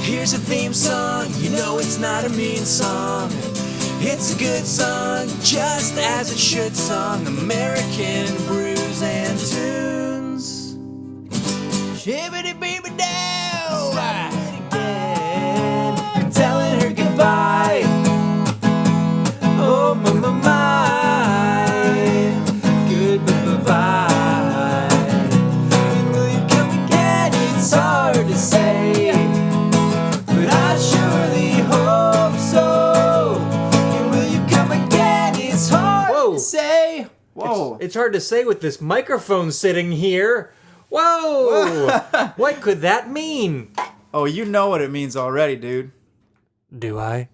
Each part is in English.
Here's a theme song, you know it's not a mean song. It's a good song, just as it should song. American Brews and Tunes. Shibbity baby down. Stop it again. Telling her goodbye. Oh my my my. Goodbye. Will you come again? It's hard to say, but I surely hope so. And will you come again? It's hard to say. Whoa. It's hard to say with this microphone sitting here. Whoa! What could that mean? Oh, you know what it means already, dude. Do I?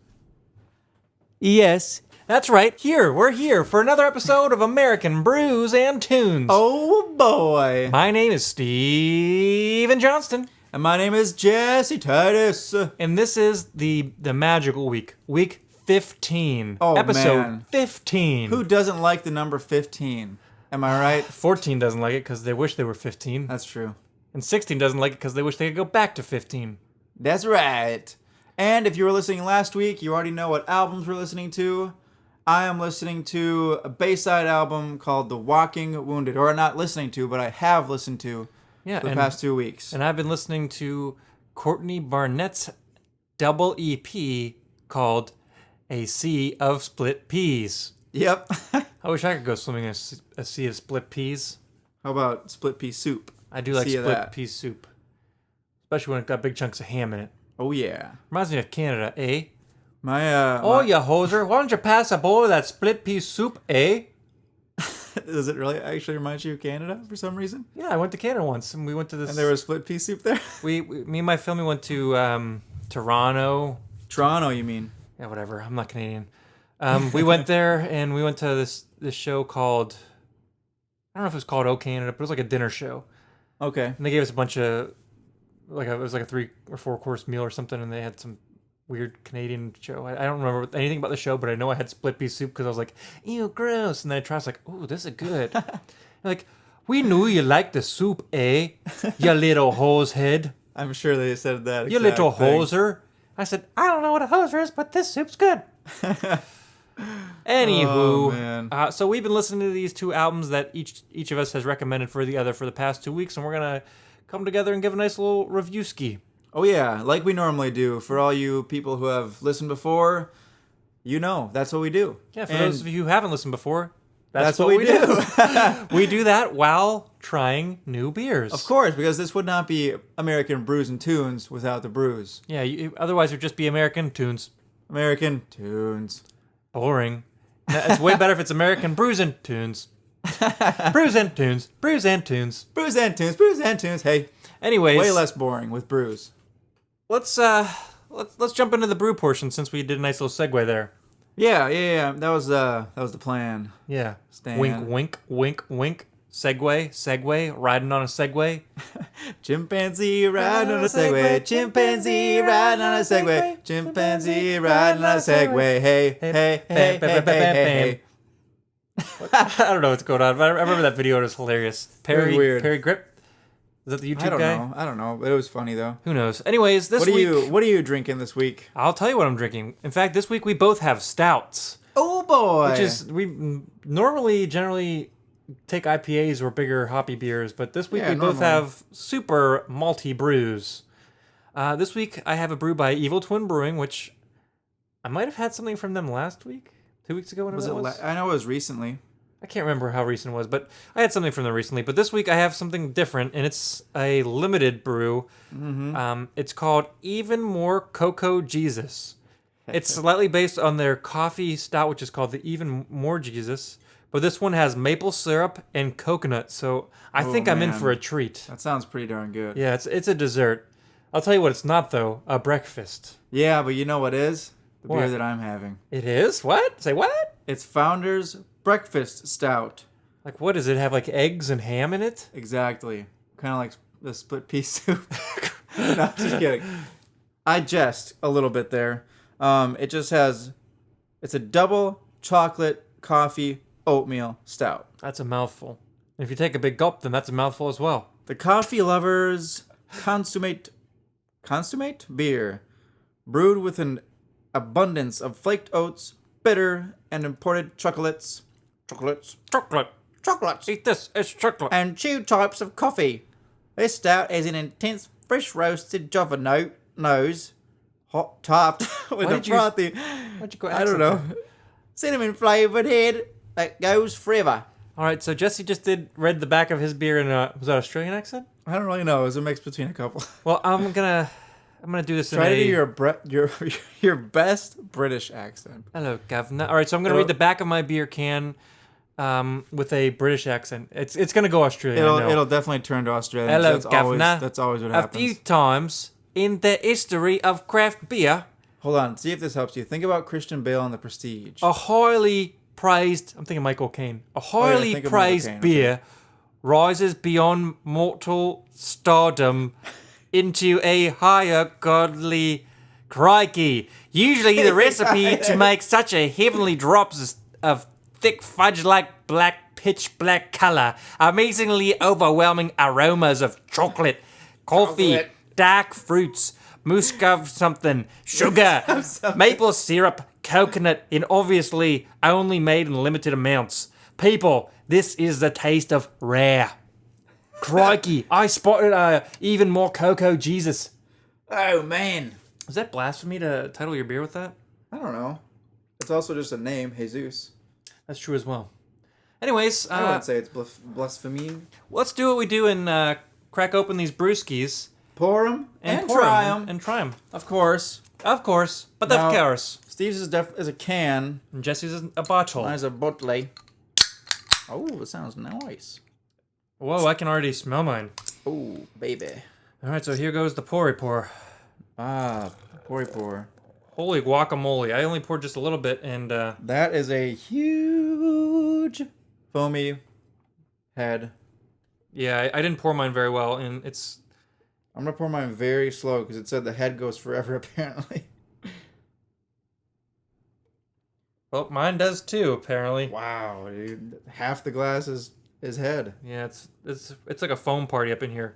Yes. That's right. We're here for another episode of American Brews and Tunes. Oh, boy. My name is Steven Johnston. And my name is Jesse Titus. And this is the magical week. Week 15. Oh, episode man. 15. Who doesn't like the number 15? Am I right? 14 doesn't like it because they wish they were 15. That's true. And 16 doesn't like it because they wish they could go back to 15. That's right. And if you were listening last week, you already know what albums we're listening to. I am listening to a Bayside album called The Walking Wounded. Or not listening to, but I have listened to for the past 2 weeks. And I've been listening to Courtney Barnett's double EP called A Sea of Split Peas. Yep. I wish I could go swimming in a sea of split peas. How about split pea soup? I do like split pea soup. Especially when it's got big chunks of ham in it. Oh, yeah. Reminds me of Canada, eh? You hoser, why don't you pass a bowl of that split pea soup, eh? Does it really actually remind you of Canada for some reason? Yeah, I went to Canada once, and we went to this... And there was split pea soup there? Me and my family went to Toronto. Toronto, you mean? Yeah, whatever. I'm not Canadian. We went there, and we went to this show called... I don't know if it was called O Canada, but it was like a dinner show. Okay. And they gave us a bunch of... it was like a 3 or 4 course meal or something, and they had some weird Canadian show. I don't remember anything about the show, but I know I had split pea soup because I was like, ew, gross. And then I tried, I was like, oh, this is good. Like, we knew you liked the soup, eh? You little hose head. I'm sure they said that. You little hoser. I said, I don't know what a hoser is, but this soup's good. Anywho, so we've been listening to these 2 albums that each of us has recommended for the other for the past 2 weeks, and we're going to come together and give a nice little review ski. Oh, yeah, like we normally do. For all you people who have listened before, you know, that's what we do. Yeah, for those of you who haven't listened before, that's what we do. We do that while trying new beers. Of course, because this would not be American Brews and Tunes without the brews. Yeah, otherwise it would just be American Tunes. American Tunes. Boring. It's way better if it's American Brews and Tunes. Brews and Tunes. Brews and Tunes. Brews and Tunes. Brews and Tunes. Hey. Anyways. Way less boring with brews. Let's jump into the brew portion since we did a nice little segue there. Yeah. That was the plan. Yeah. Stan. Wink, wink, wink. Segway, riding on a Segway. Chimpanzee riding on a Segway. Chimpanzee riding on a Segway. Chimpanzee riding on a Segway. Hey. I don't know what's going on, but I remember that video. It was hilarious. Perry Grip? Is that the YouTube guy? I don't know, but it was funny though. Who knows? Anyways, this week... What are you drinking this week? I'll tell you what I'm drinking. In fact, this week we both have stouts. Oh boy! Which is, we generally take IPAs or bigger hoppy beers, but this week we both have super malty brews. This week I have a brew by Evil Twin Brewing, which I might have had something from them last week, 2 weeks ago. I know it was recently. I can't remember how recent it was, but I had something from them recently. But this week I have something different, and it's a limited brew. Mm-hmm. It's called Even More Coco Jesus. It's slightly based on their coffee stout, which is called the Even More Jesus. But this one has maple syrup and coconut, so I think I'm in for a treat. That sounds pretty darn good. Yeah, it's a dessert. I'll tell you what it's not, though. A breakfast. Yeah, but you know what is? The beer that I'm having. It is? What? Say what? It's Founders Breakfast Stout. Like, what does it have, like eggs and ham in it? Exactly. Kind of like the split pea soup. No, just kidding. I jest a little bit there. It's a double chocolate coffee oatmeal stout. That's a mouthful. And if you take a big gulp, then that's a mouthful as well. The coffee lovers consummate consummate beer, brewed with an abundance of flaked oats, bitter and imported chocolates, Chocolate. Eat this. It's chocolate. and 2 types of coffee. This stout is an intense, fresh roasted Java nose, hot topped with a frothy. Why'd you go I don't know. Cinnamon flavored head that goes forever. All right, so Jesse just read the back of his beer in was that Australian accent? I don't really know. It was a mix between a couple. Well, I'm gonna do this Try to in do your best British accent. Hello, governor. All right, so I'm gonna read the back of my beer can, with a British accent. It's gonna go Australian. I know. It'll definitely turn to Australian. Hello, that's governor. That's always what A happens. few times in the history of craft beer, Hold on. See if this helps you. Think about Christian Bale and The Prestige. a highly praised. I'm thinking Michael Caine. A highly think of Michael praised Caine, beer rises beyond mortal stardom into a higher godly crikey. Usually the recipe to make such a heavenly drops of thick fudge-like black pitch black color, amazingly overwhelming aromas of chocolate, coffee, dark fruits, muscov something, sugar, maple syrup, coconut, and obviously only made in limited amounts. People, this is the taste of rare. Crikey, I spotted Even More Coco Jesus. Oh, man. Is that blasphemy to title your beer with that? I don't know. It's also just a name, Jesus. That's true as well. Anyways, I wouldn't say it's blasphemy. let's do what we do and crack open these brewskis Pour them and pour try 'em them. and try them. Of course. Of course, but Now- of course. Steve's is a can. And Jesse's is a bottle. Mine's a bottle. Oh, it sounds nice. Whoa, I can already smell mine. Oh, baby. All right, so here goes the pour. Ah, pour. Holy guacamole! I only poured just a little bit, and That is a huge foamy head. yeah, I didn't pour mine very well, and it's I'm gonna pour mine very slow because it said the head goes forever apparently. well, mine does too apparently. Wow, dude. Half the glass is head. Yeah, it's like a foam party up in here.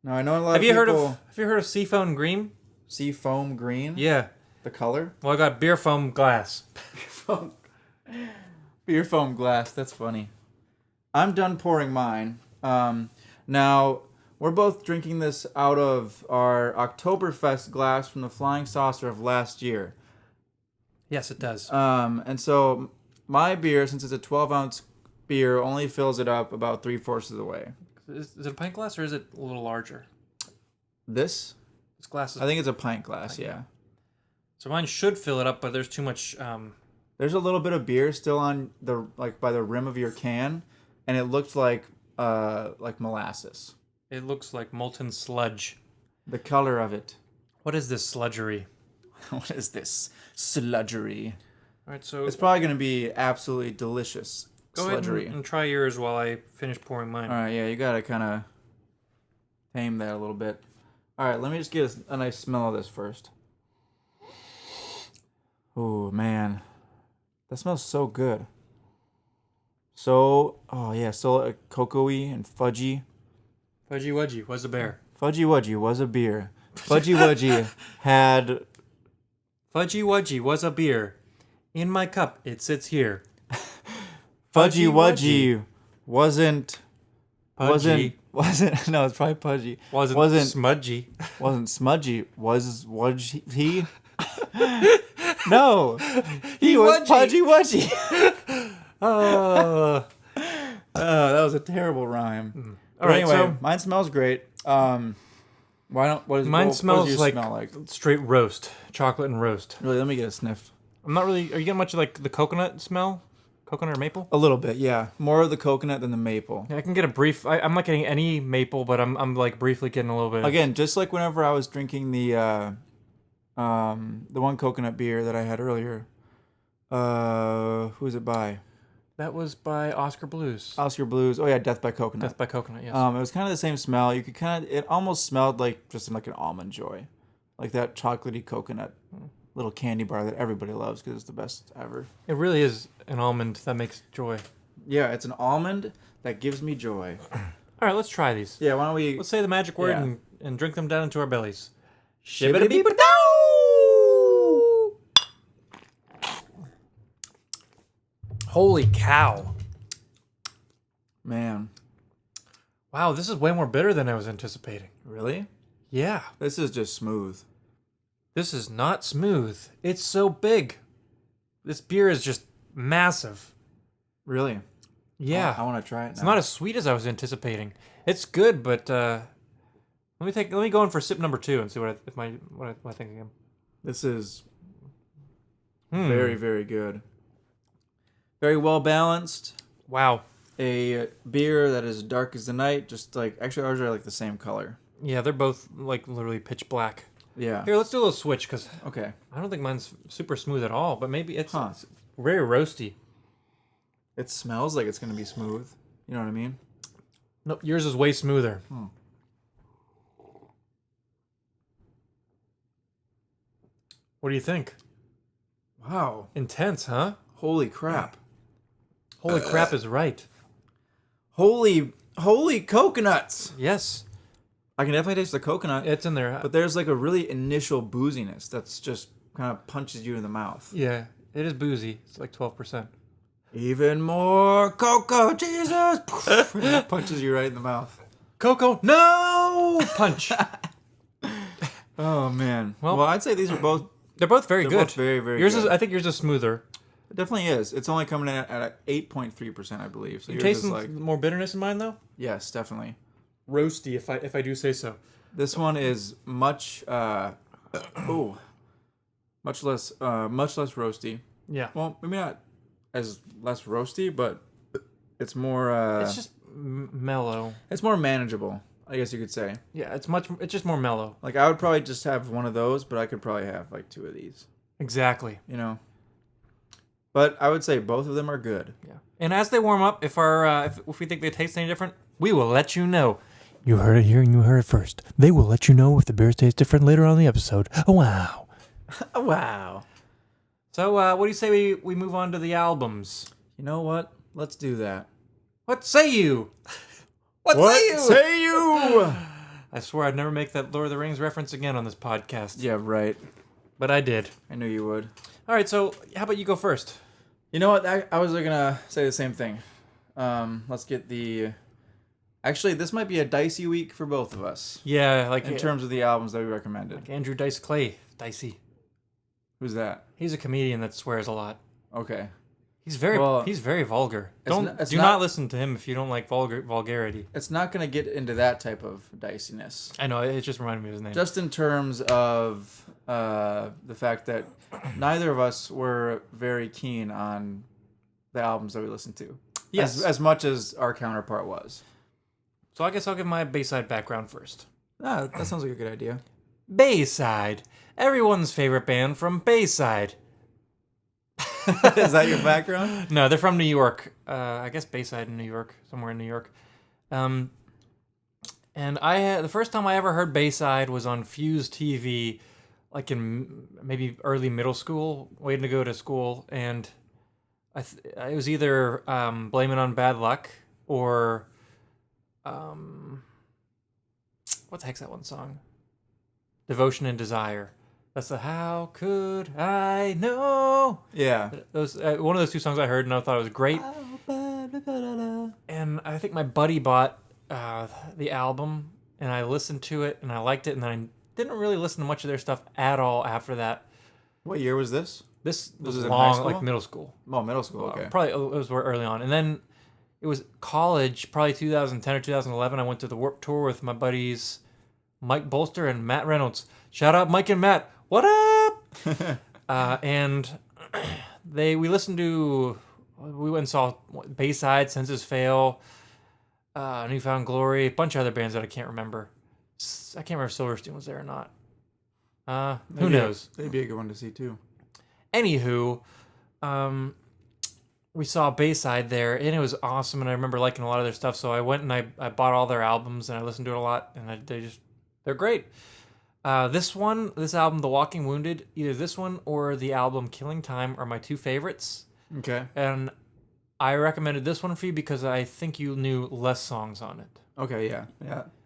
Now I know a lot Have of you people heard of Seafoam Green? see foam green. Yeah. The color. Well, I got beer foam glass. Beer foam glass. That's funny. I'm done pouring mine. Now we're both drinking this out of our Oktoberfest glass from the Flying Saucer of last year. Yes, it does. And so my beer, since it's a 12-ounce beer, only fills it up about 3/4 of the way. Is it a pint glass or is it a little larger? This glass is... I think it's a pint glass, yeah. So mine should fill it up, but there's too much... There's a little bit of beer still on the by the rim of your can, and it looked like molasses. It looks like molten sludge. The color of it. What is this sludgery? What is this sludgery? All right, so It's probably going to be absolutely delicious go ahead sludgery. and try yours while I finish pouring mine. All right, yeah, you got to kind of tame that a little bit. All right, let me just get a nice smell of this first. Oh, man. That smells so good. So, so cocoa-y and fudgy. Fudgy Wudgy was a bear. Fudgy Wudgy was a beer. Fudgy Wudgy had... Fudgy Wudgy was a beer. In my cup, it sits here. Fudgy Wudgy wasn't... Pudgy. Wasn't... No, it's probably pudgy. Wasn't smudgy. Wasn't smudgy. Was he? No. He was Wudgy. Pudgy Wudgy. Oh, that was a terrible rhyme. All right, anyway, so mine smells great. What mine does smells yours like, smell like? straight roast, chocolate and roast. Really, let me get a sniff. I'm not really. Are you getting much of like the coconut smell? Coconut or maple? A little bit, yeah. More of the coconut than the maple. Yeah, I can get a brief. I'm not getting any maple, but I'm like briefly getting a little bit. Again, just like whenever I was drinking the one coconut beer that I had earlier. Who's it by? That was by Oscar Blues. Oscar Blues. Oh yeah, Death by Coconut. Death by Coconut. Yes. It was kind of the same smell. You could it almost smelled like just like an Almond Joy, like that chocolatey coconut little candy bar that everybody loves because it's the best ever. It really is an almond that makes joy. Yeah, it's an almond that gives me joy. All right, let's try these. Yeah, why don't we? Let's say the magic word Yeah. and drink them down into our bellies. Shibbidi-beep-a-dow! Holy cow. Man. Wow, this is way more bitter than I was anticipating. Really? Yeah. This is just smooth. This is not smooth. It's so big. This beer is just massive. Really? Yeah. I want to try it now. It's not as sweet as I was anticipating. It's good, but let me go in for sip number 2 and see what I think of him. This is very, very good. Very well balanced. Wow. A beer that is dark as the night. Just like, actually, ours are like the same color. Yeah, they're both like literally pitch black. Yeah. Here, let's do a little switch because Okay. I don't think mine's super smooth at all, but maybe it's very roasty. It smells like it's going to be smooth. You know what I mean? Nope, yours is way smoother. What do you think? Wow. Intense, huh? Holy crap. Holy crap is right. Holy coconuts. Yes, I can definitely taste the coconut. it's in there. But there's like a really initial booziness that's just kind of punches you in the mouth. Yeah, it is boozy. It's like 12%. Even more Coco Jesus. It punches you right in the mouth. Coco, no punch. Oh man. Well, Well, I'd say these are both. They're both very They're good. both very, very yours good. is. I think yours is smoother. It definitely is. It's only coming in at 8.3%, I believe. So You yours taste is like, more bitterness in mine though. yes, definitely. Roasty, if I do say so. This one is much much less roasty. Yeah. Well, maybe not as less roasty, but it's more It's just mellow. it's more manageable, I guess you could say. Yeah, it's just more mellow. Like I would probably just have one of those, but I could probably have like 2 of these, Exactly. you know. But I would say both of them are good. Yeah. And as they warm up, if we think they taste any different, we will let you know. You heard it here and you heard it first. They will let you know if the beers taste different later on in the episode. Oh, wow. Oh, wow. So, what do you say we move on to the albums? You know what? Let's do that. What say you? What say you? I swear I'd never make that Lord of the Rings reference again on this podcast. Yeah, right. But I did. I knew you would. All right, so how about you go first? You know what? I was gonna say the same thing. Let's get the. Actually, this might be a dicey week for both of us Yeah, like in terms of the albums that we recommended. like Andrew Dice Clay. Dicey. Who's that? He's a comedian that swears a lot. Okay. He's very vulgar. It's Do not listen to him if you don't like vulgarity. It's not gonna get into that type of diciness. I know, it just reminded me of his name. Just in terms of the fact that neither of us were very keen on the albums that we listened to. Yes. As much as our counterpart was. So I guess I'll give my Bayside background first. Ah, that sounds like a good idea. Bayside. Everyone's favorite band from Bayside. Is that your background? No, they're from New York. I guess Bayside in New York, somewhere in New York. And the first time I ever heard Bayside was on Fuse TV, like in maybe early middle school, waiting to go to school, and it was either Blame It on Bad Luck or what the heck's that one song? Devotion and Desire. That's the How Could I Know? Yeah. Those one of those two songs I heard and I thought it was great. And I think my buddy bought the album and I listened to it and I liked it and then I didn't really listen to much of their stuff at all after that. What year was this? This was it in high long, school? like middle school. Oh, middle school. Okay. Probably it was early on. And then it was college, probably 2010 or 2011. I went to the Warped Tour with my buddies Mike Bolster and Matt Reynolds. Shout out Mike and Matt. What up? And we went and saw Bayside, Senses Fail, Newfound Glory, a bunch of other bands that I can't remember. I can't remember if Silverstein was there or not. Who knows? They'd be a good one to see too. Anywho, we saw Bayside there, and it was awesome, and I remember liking a lot of their stuff, so I went and I bought all their albums, and I listened to it a lot, and they're great. This album, The Walking Wounded, either this one or the album Killing Time are my two favorites. Okay. And I recommended this one for you because I think you knew less songs on it. Okay, yeah.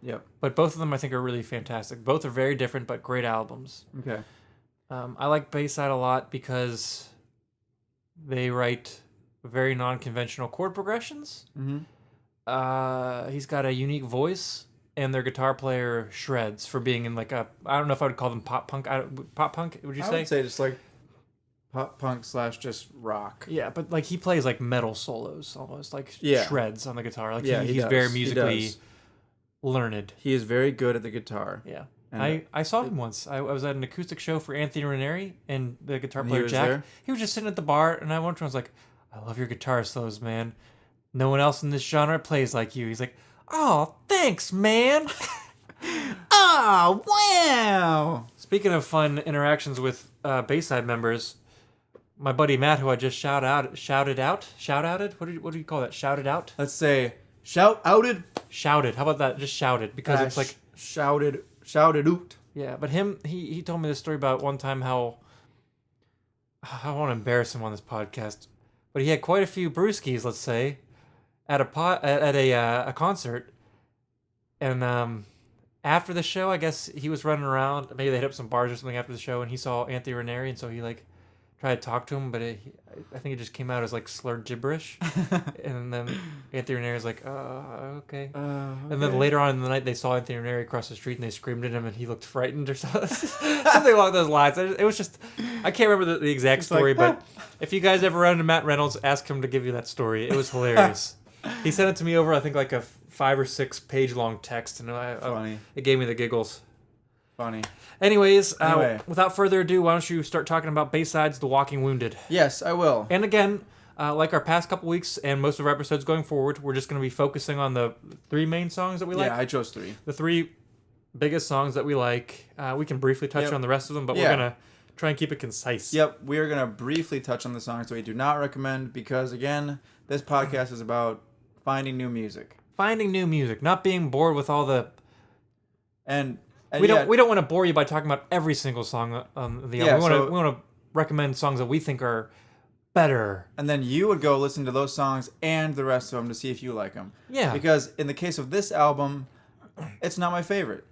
Yep. But both of them I think are really fantastic. Both are very different but great albums. Okay. I like Bayside a lot because they write very non-conventional chord progressions. He's got a unique voice, and their guitar player shreds for being in like a, I don't know if I would call them pop punk. Pop punk, would you say? I would say just like pop punk / just rock. Yeah, but like he plays like metal solos almost, like shreds on the guitar. Like Yeah, he's does. very musically learned. He is very good at the guitar. Yeah. And I saw him once. I was at an acoustic show for Anthony Ranieri, and the guitar player was Jack. there? He was just sitting at the bar, and I went to him. I was like, "I love your guitar solos, man. No one else in this genre plays like you." He's like, "Oh, thanks, man." Oh, wow! Speaking of fun interactions with Bayside members, my buddy Matt, who I just shouted out. What do you call that? Shouted out. Let's say shouted. Shouted. How about that? Just shouted, because it's like shouted out. yeah. But he told me this story about one time how I don't want to embarrass him on this podcast, but he had quite a few brewskis, let's say, at a concert, and after the show, I guess he was running around. Maybe they hit up some bars or something after the show, and he saw Anthony Ranieri, and so he like tried to talk to him, but I think it just came out as like slurred gibberish. And then Anthony Ranieri's like, okay. And then later on in the night, they saw Anthony Ranieri across the street, and they screamed at him, and he looked frightened or something, something along those lines. It was just, I can't remember the exact story, but if you guys ever run into Matt Reynolds, ask him to give you that story. It was hilarious. He sent it to me over, I think, like a 5 or 6 page long text, and Funny. It gave me the giggles. Funny. Anyways, Anyway. without further ado, why don't you start talking about Bayside's The Walking Wounded? Yes, I will. And again, like our past couple weeks and most of our episodes going forward, we're just going to be focusing on the 3 main songs that we like. Yeah, I chose 3. The 3 biggest songs that we like. We can briefly touch on the rest of them, but we're Yeah. going to try and keep it concise. Yep, we are going to briefly touch on the songs that we do not recommend because, again, this podcast is about finding new music. Finding new music, not being bored with all the... And we don't want to bore you by talking about every single song on the album. We want to recommend songs that we think are better. And then you would go listen to those songs and the rest of them to see if you like them. Yeah. Because in the case of this album, it's not my favorite.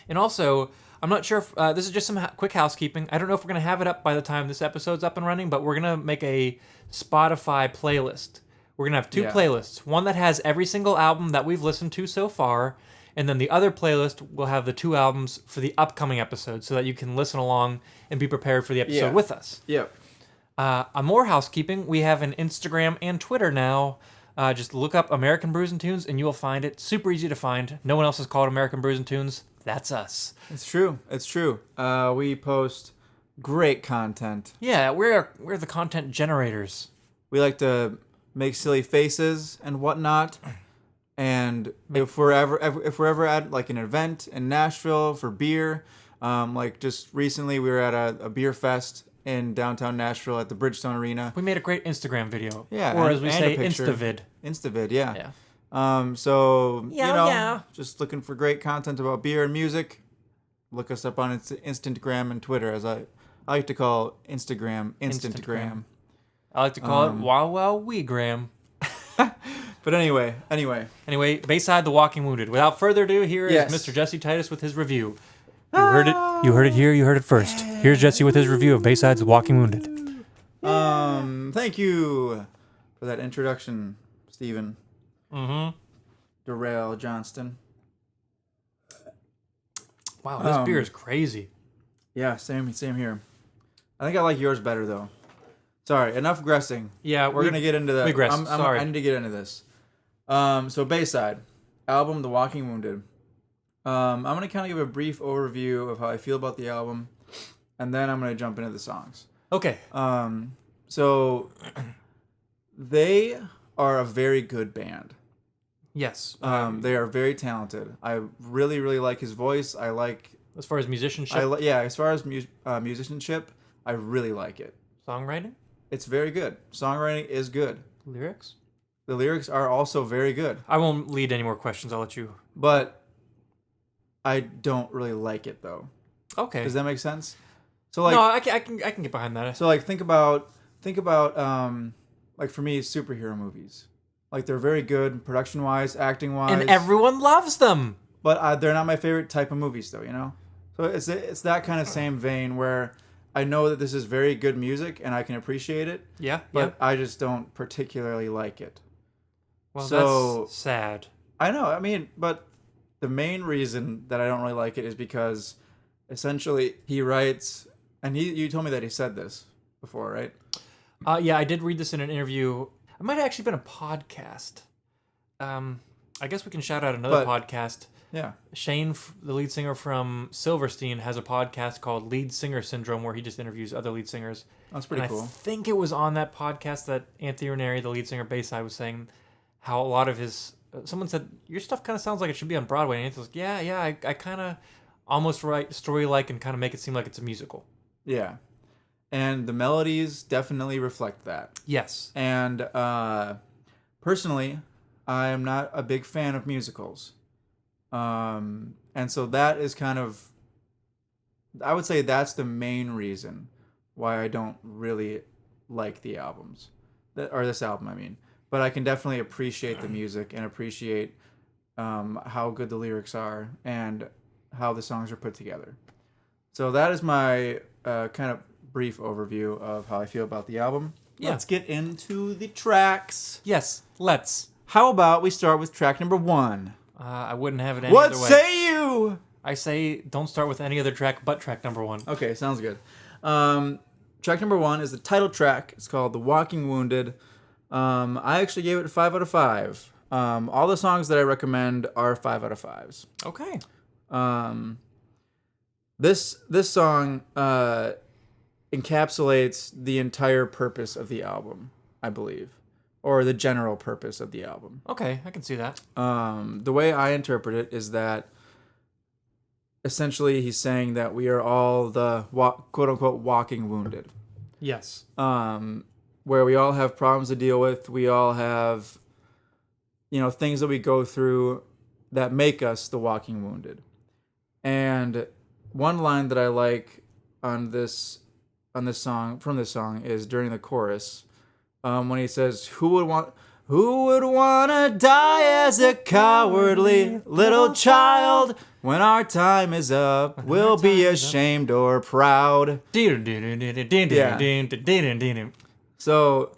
And also, I'm not sure if this is just some quick housekeeping. I don't know if we're going to have it up by the time this episode's up and running, but we're going to make a Spotify playlist. We're going to have 2 playlists. One that has every single album that we've listened to so far, and then the other playlist will have the 2 albums for the upcoming episode so that you can listen along and be prepared for the episode with us. Yep. On more housekeeping, we have an Instagram and Twitter now. Just look up American Brews and Tunes and you will find it. Super easy to find. No one else is called American Brews and Tunes. That's us. It's true. It's true. We post great content. Yeah, we're the content generators. We like to make silly faces and whatnot. And if we're ever at like an event in Nashville for beer, like just recently we were at a beer fest in downtown Nashville at the Bridgestone Arena. We made a great Instagram video. Yeah, or and- as we and say, a picture. Instavid. Yeah. Yeah. So Yeah. just looking for great content about beer and music. Look us up on Instagram and Twitter, as I like to call Instagram. I like to call it Wow Wow Wee Gram. But anyway. Anyway, Bayside, The Walking Wounded. Without further ado, here is Yes. Mr. Jesse Titus with his review. You heard it. You heard it here. You heard it first. Here's Jesse with his review of Bayside's The Walking Wounded. Thank you for that introduction, Stephen. Mm-hmm. Darrell Johnston. Wow, this beer is crazy. Yeah, same here. I think I like yours better though. Sorry, enough aggressing. Yeah, We're gonna get into that. we aggressed. Sorry. I need to get into this. So Bayside album, The Walking Wounded. I'm gonna kind of give a brief overview of how I feel about the album, and then I'm gonna jump into the songs. Okay. So they are a very good band. Yes. They are very talented. I really, really like his voice. I like. As far as musicianship, As far as musicianship, I really like it. songwriting, It's very good. Songwriting is good. lyrics. The lyrics are also very good. I won't lead any more questions. I'll let you. But I don't really like it though. Okay. Does that make sense? So like no, I can get behind that. so like think about like for me superhero movies. Like, they're very good production-wise, acting-wise. And everyone loves them. But they're not my favorite type of movies, though, you know? So it's that kind of same vein where I know that this is very good music and I can appreciate it. Yeah, But I just don't particularly like it. Well, So- that's sad. I know, I mean, but the main reason that I don't really like it is because essentially he writes, and you told me that he said this before, right? Yeah, I did read this in an interview. It might have actually been a podcast. I guess we can shout out another podcast. Yeah. Shane, the lead singer from Silverstein, has a podcast called Lead Singer Syndrome, where he just interviews other lead singers. That's pretty cool. I think it was on that podcast that Anthony Ranieri, the lead singer of Bayside, was saying how a lot of his... someone said, your stuff kind of sounds like it should be on Broadway. And Anthony was like, yeah, I kind of almost write story-like and kind of make it seem like it's a musical. Yeah. And the melodies definitely reflect that. Yes. And personally, I am not a big fan of musicals. And so that is kind of, I would say that's the main reason why I don't really like the albums. Or this album, I mean. But I can definitely appreciate the music and appreciate how good the lyrics are and how the songs are put together. So that is my kind of brief overview of how I feel about the album. Yeah. Let's get into the tracks. Yes, let's. How about we start with track number 1? I wouldn't have it any What other way. say you? I say don't start with any other track but track number 1. Okay, sounds good. Track number 1 is the title track. It's called The Walking Wounded. I actually gave it a 5 out of 5. All the songs that I recommend are 5 out of 5s. Okay. This song encapsulates the entire purpose of the album, I believe, or the general purpose of the album. Okay, I can see that. The way I interpret it is that essentially he's saying that we are all the quote unquote walking wounded. Yes. Where we all have problems to deal with. We all have, things that we go through that make us the walking wounded. And one line that I like on this song, from this song, is during the chorus, when he says, Who would want to die as a cowardly little child? When our time is up, we'll be ashamed or proud. So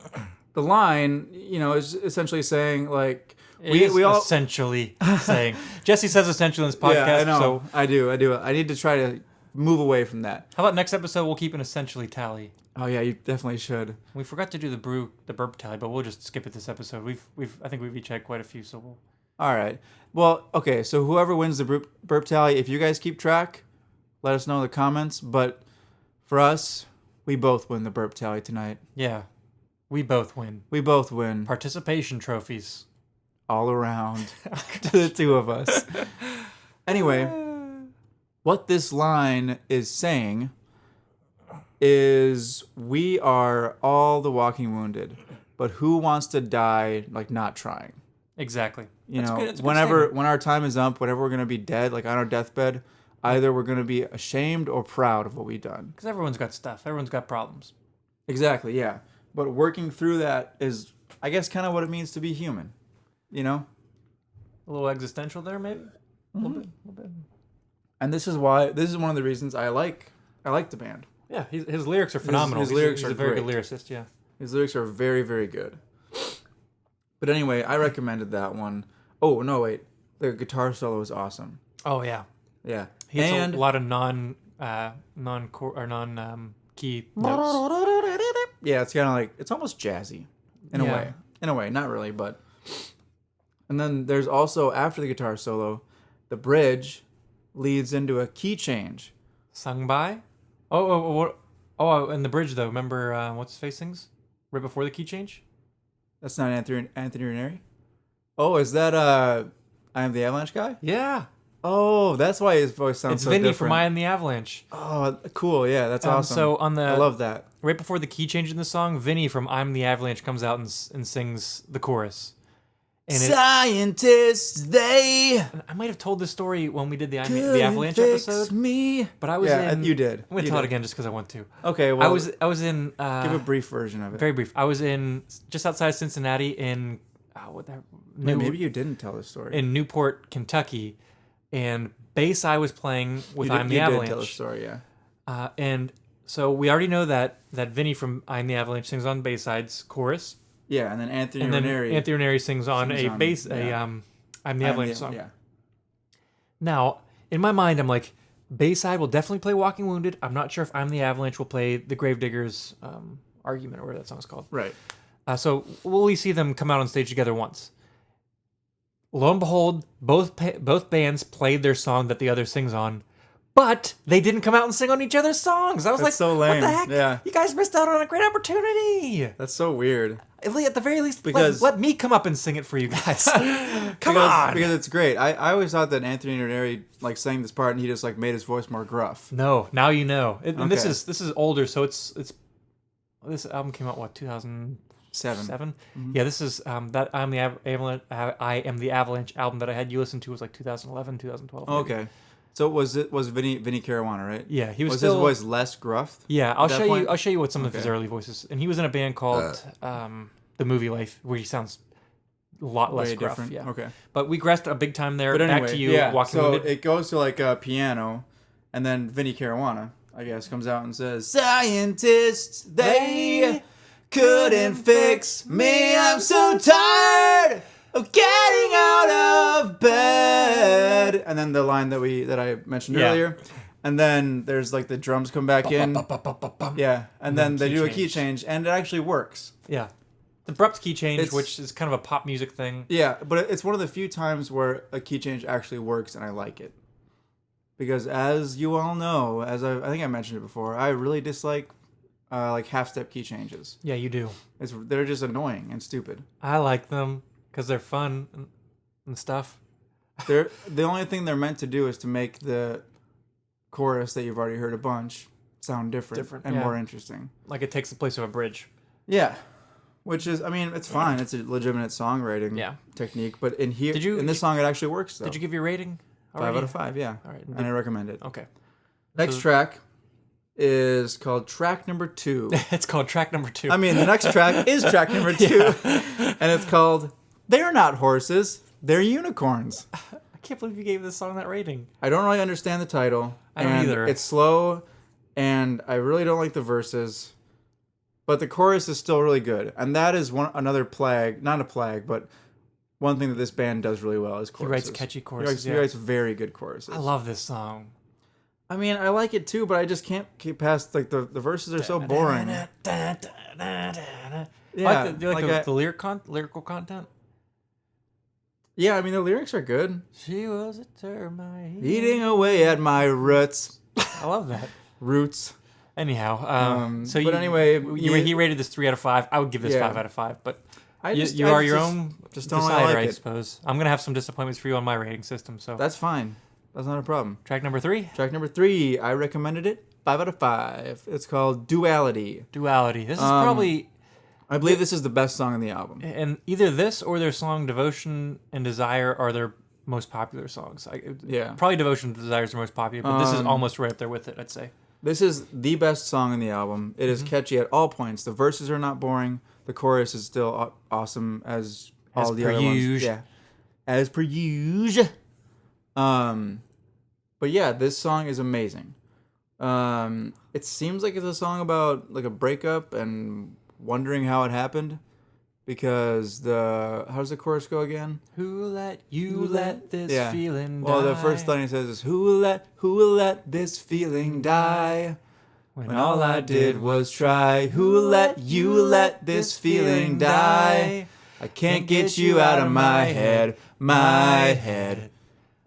the line, is essentially saying, like, we all essentially saying. Jesse says essentially in this podcast. Yeah, I know. So I do. I need to try to move away from that. how about next episode we'll keep an essentially tally. Oh yeah, you definitely should. We forgot to do the burp tally, but we'll just skip it this episode. I think we've each had quite a few, so we'll. All right. Well, okay. So whoever wins the burp tally, if you guys keep track, let us know in the comments. But for us, we both win the burp tally tonight. Yeah, we both win. We both win. Participation trophies. All around to the two of us. Anyway, what this line is saying is we are all the walking wounded, but who wants to die like not trying? Exactly. That's a good when statement. our time is up, whenever we're going to be dead, like on our deathbed, either we're going to be ashamed or proud of what we've done. Because everyone's got stuff. Everyone's got problems. Exactly, yeah. But working through that is, I guess, kind of what it means to be human. A little existential there, maybe. A little bit. And this is one of the reasons I like the band. Yeah, his lyrics are phenomenal. His lyrics he's are a very great. good lyricist. Yeah. His lyrics are very, very good. But anyway, I recommended that one. Oh no, wait, the guitar solo is awesome. Oh yeah. Yeah, He has and a lot of non key notes. yeah, it's kind of like it's almost jazzy in a Yeah. way. In a way, not really, but. And then there's also, after the guitar solo, the bridge leads into a key change. Sung by? Oh, and the bridge though. Remember what's his face sings right before the key change? That's not Anthony Ranieri. Oh, is that I Am the Avalanche guy? Yeah, Oh, that's why his voice sounds it's so Vinny different. from I Am the Avalanche. Oh, cool. Yeah, that's awesome. So on I love that. right before the key change in the song, Vinny from I'm the Avalanche comes out and sings the chorus. And Scientists, they I might have told this story when we did the Avalanche episode, me. but I was in. You did. I'm gonna You tell it did. again just because I want to. Okay, well, I was in. give a brief version of it. Very brief. I was in just outside Cincinnati in Maybe you didn't tell the story. in Newport, Kentucky, and Bayside was playing with you I'm the did Avalanche. tell the story, yeah. And so we already know that Vinny from I'm the Avalanche sings on Bayside's chorus, Yeah, and then Anthony and then Ranieri. Anthony Ranieri sings on yeah. I'm the Avalanche song. Yeah. Now, in my mind, I'm like, Bayside will definitely play Walking Wounded. I'm not sure if I'm the Avalanche will play the Gravediggers Argument or whatever that song's called. Right. So we'll only see them come out on stage together once. Lo and behold, both bands played their song that the other sings on, but they didn't come out and sing on each other's songs. I was like, so what lame. the heck? Yeah. You guys missed out on a great opportunity. That's so weird. At the very least, Because- let me come up and sing it for you guys. Come on. Because it's great. I always thought that Anthony Ranieri like sang this part and he just like made his voice more gruff. No, now you know. And this Okay. is older, so it's this album came out what 2007. 7. Yeah, this is that I'm the Avalanche. I am the Avalanche album that I had you listen to was like 2011, 2012. maybe. Okay. So was Vinny Caruana, right? Yeah, he was Was still. his voice less gruff? Yeah, I'll at that show you. point? I'll show you what some of his Okay. early voices. And he was in a band called The Movie Life, where he sounds a lot less Way gruff. different. Yeah. Okay. But we grasped a big time there. But anyway, Back to you, yeah. Walking So Wounded. it goes to like a piano, and then Vinny Caruana, I guess, comes out and says, "Scientists, they couldn't fix me. I'm so tired of getting out of bed." And then the line that I mentioned Yeah. earlier. And then there's like the drums come back in. Yeah. And then they key do a key change. change, and it actually works. Yeah. The abrupt key change, It's- which is kind of a pop music thing. Yeah, but it's one of the few times where a key change actually works, and I like it. Because as you all know, as I think I mentioned it before, I really dislike like half-step key changes. Yeah, you do. They're just annoying and stupid. I like them because they're fun and stuff. They're the only thing they're meant to do is to make the chorus that you've already heard a bunch sound different and yeah. more interesting. Like it takes the place of a bridge. Yeah. Which is, I mean, it's fine. It's a legitimate songwriting Yeah. technique. But in here, Did you- in this song, it actually works, though. Did you give your rating? 5 already? out of 5, yeah. All right. And I recommend it. Okay. Next track is called track number 2. It's called track number 2. I mean, the next track is track number 2. And it's called They're Not Horses, They're Unicorns. I can't believe you gave this song that rating. I don't really understand the title. I don't and either. It's slow, and I really don't like the verses. But the chorus is still really good. And that is another plague, not a plague, but one thing that this band does really well is choruses. He writes catchy choruses. He writes very good choruses. I love this song. I mean, I like it too, but I just can't keep past, like, the verses are so boring. Yeah. Yeah, Do you like like the lyrical content? Yeah, I mean, the lyrics are good. She was a termite. Eating away at my roots. I love that. Roots. Anyhow, so but anyway, he rated this 3 out of 5. I would give this Yeah. 5 out of 5, but I you, just- you I are your just- own just don't really decider, like I it. suppose. I'm gonna have some disappointments for you on my rating system. So That's fine. That's not a problem. track number 3, Track number 3, I recommended it. 5 out of 5. It's called Duality. Duality. This is probably I believe this is the best song on the album. and either this or their song Devotion and Desire are their most popular songs. Yeah. Probably Devotion and Desire is their most popular, but this is almost right up there with it, I'd say. This is the best song on the album. It is catchy at all points. The verses are not boring. The chorus is still awesome as all the per other ones. usual. Yeah. As per usual. But yeah, this song is amazing. It seems like it's a song about like a breakup and wondering how it happened. Because how does the chorus go again? Who let you let this feeling die? Well, the first line he says is, who will let this feeling die? When all I did was try. Who let you let this feeling die? I can't get you out of my head, my head.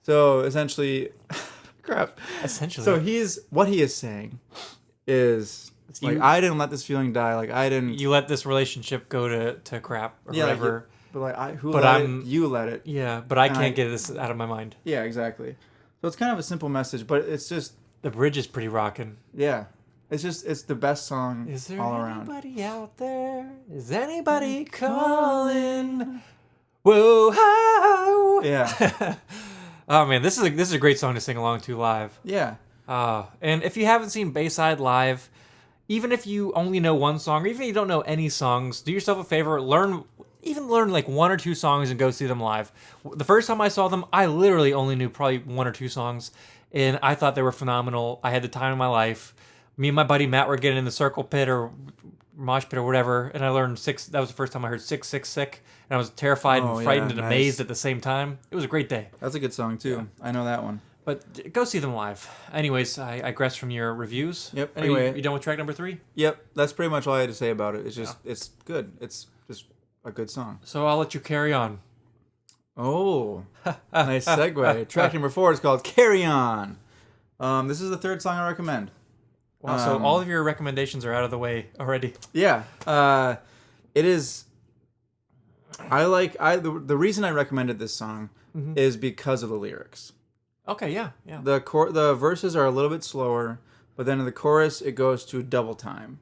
So essentially, crap. Essentially. So what he is saying is, like, I didn't let this feeling die. Like, I didn't. You let this relationship go to crap or Yeah, like, whatever. but like, who But let I'm- it? You let it. Yeah, but I And can't get this out of my mind. Yeah, exactly. So it's kind of a simple message, but it's just, The bridge is pretty rocking. yeah. It's the best song Is there all around. anybody out there? Is anybody calling? Whoa, ho. Yeah. Oh man, this is a great song to sing along to live. Yeah. And if you haven't seen Bayside live, even if you only know one song, or even if you don't know any songs, do yourself a favor, learn even learn like one or two songs and go see them live. The first time I saw them, I literally only knew probably one or two songs, and I thought they were phenomenal. I had the time of my life. Me and my buddy Matt were getting in the circle pit or mosh pit or whatever, and I learned six. That was the first time I heard Sick, Sick, Sick, and I was terrified and frightened and amazed at the same time. It was a great day. That's a good song too. Yeah. I know that one. But go see them live. Anyways, I digress from your reviews. Yep. Anyway, you done with track number 3? Yep. That's pretty much all I had to say about it. It's just it's good. It's just a good song. So I'll let you carry on. Oh, nice segue. Track number 4 is called "Carry On." This is the third song I recommend. Wow, so all of your recommendations are out of the way already. Yeah. It is. The reason I recommended this song is because of the lyrics. Okay, yeah. The verses are a little bit slower, but then in the chorus it goes to double time,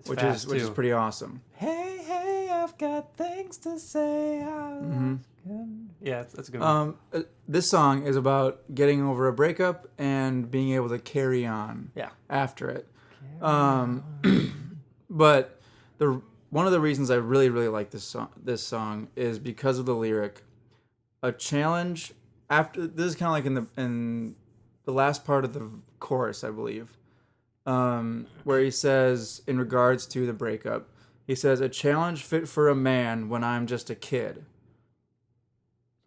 which is pretty awesome. Hey, hey, I've got things to say. Yeah, that's a good one. This song is about getting over a breakup and being able to carry on. After it. But one of the reasons I really like this song is because of the lyric. A challenge. After this is kind of like in the last part of the chorus, I believe, where he says, in regards to the breakup, he says, "A challenge fit for a man when I'm just a kid."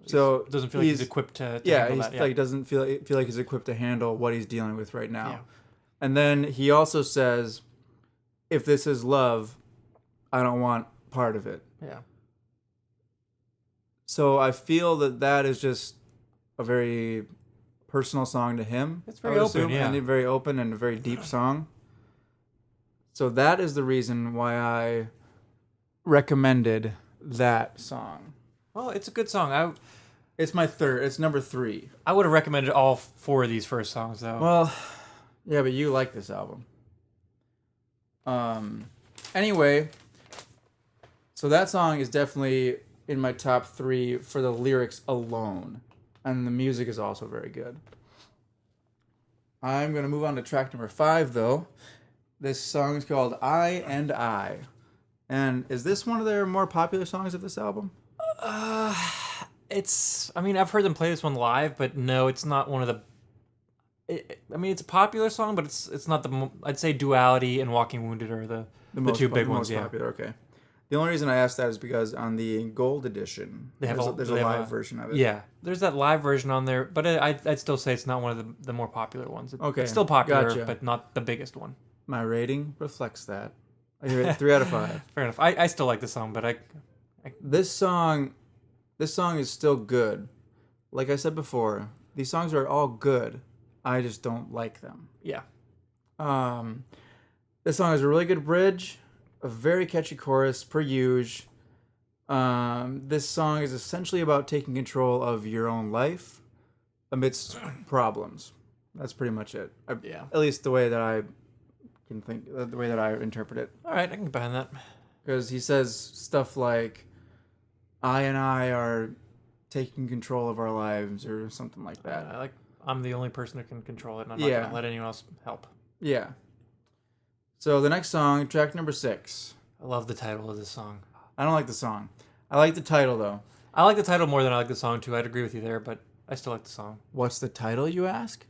So doesn't feel like he's equipped to handle that. Like doesn't feel like he's equipped to handle what he's dealing with right now. Yeah. And then he also says, "If this is love, I don't want part of it." Yeah. So I feel that is just a very personal song to him. It's very open, and a very open and a very deep song. So that is the reason why I recommended that song. Well, it's a good song. It's my third. It's number 3. I would have recommended all 4 of these first songs, though. Well, yeah, but you like this album. Anyway, so that song is definitely in my top 3 for the lyrics alone. And the music is also very good. I'm going to move on to track number 5, though. This song is called "I and I." And is this one of their more popular songs of this album? I've heard them play this one live, but no, it's not one of the... it's a popular song, but it's not I'd say Duality and Walking Wounded are the two big ones. Most popular, okay. The only reason I asked that is because on the Gold Edition, there's a live version of it. Yeah, there's that live version on there, but I'd still say it's not one of the more popular ones. It's still popular, but not the biggest one. My rating reflects that. I hear it 3 out of 5. Fair enough. I still like the song, but This song is still good. Like I said before, these songs are all good. I just don't like them. Yeah. This song has a really good bridge, a very catchy chorus, per usual. This song is essentially about taking control of your own life amidst problems. That's pretty much it. At least the way that I can think, the way that I interpret it. All right, I can get behind that. Because he says stuff like, "I and I are taking control of our lives," or something like that. I'm the only person who can control it, and I'm not going to let anyone else help. Yeah. So the next song, track number 6. I love the title of this song. I don't like the song. I like the title, though. I like the title more than I like the song, too. I'd agree with you there, but I still like the song. What's the title, you ask?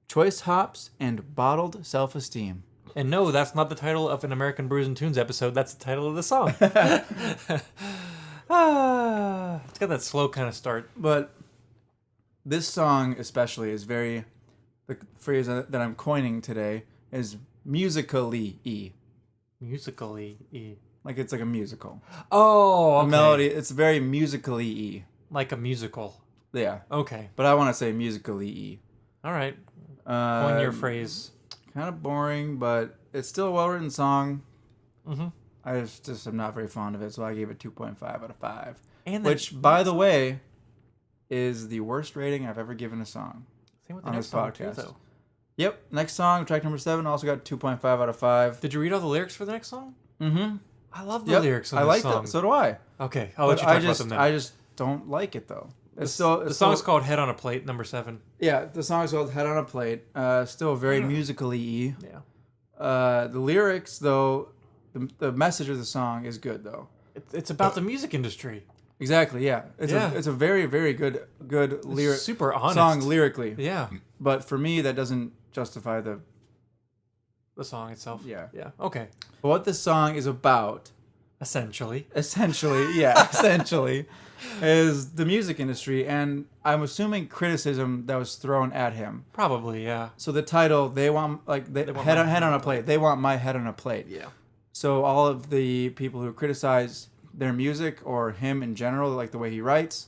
Choice Hops and Bottled Self-Esteem. And no, that's not the title of an American Brews and Tunes episode. That's the title of the song. It's got that slow kind of start. But this song especially is the phrase that I'm coining today is musically-y. Musically-y. Like it's like a musical. Oh, okay. The melody, it's very musically-y. Like a musical. Yeah. Okay. But I want to say musically-y. All right. Coin your phrase. Kind of boring, but it's still a well-written song. Mm-hmm. I just am not very fond of it, so I gave it 2.5 out of 5. Which, by the way, is the worst rating I've ever given a song. Same with the next song too, though. Yep. Next song, track number 7, also got 2.5 out of 5. Did you read all the lyrics for the next song? Mm-hmm. I love the lyrics on this song. I like them. So do I. Okay, I'll let you talk about them now. I just don't like it, though. The song's called Head on a Plate, number 7. Yeah, the song's called Head on a Plate. Still very musically-y. Yeah. The lyrics, though, the message of the song is good, though. It's about the music industry. Exactly, yeah. Yeah. It's a very, very good lyric Super honest. song lyrically. Yeah. But for me, that doesn't justify the song itself. Yeah. Yeah. Okay. But what this song is about, Essentially, essentially, is the music industry, and I'm assuming criticism that was thrown at him. probably. Yeah. So the title, they want want head on a plate. They want my head on a plate. Yeah. So all of the people who criticize their music or him in general, like the way he writes,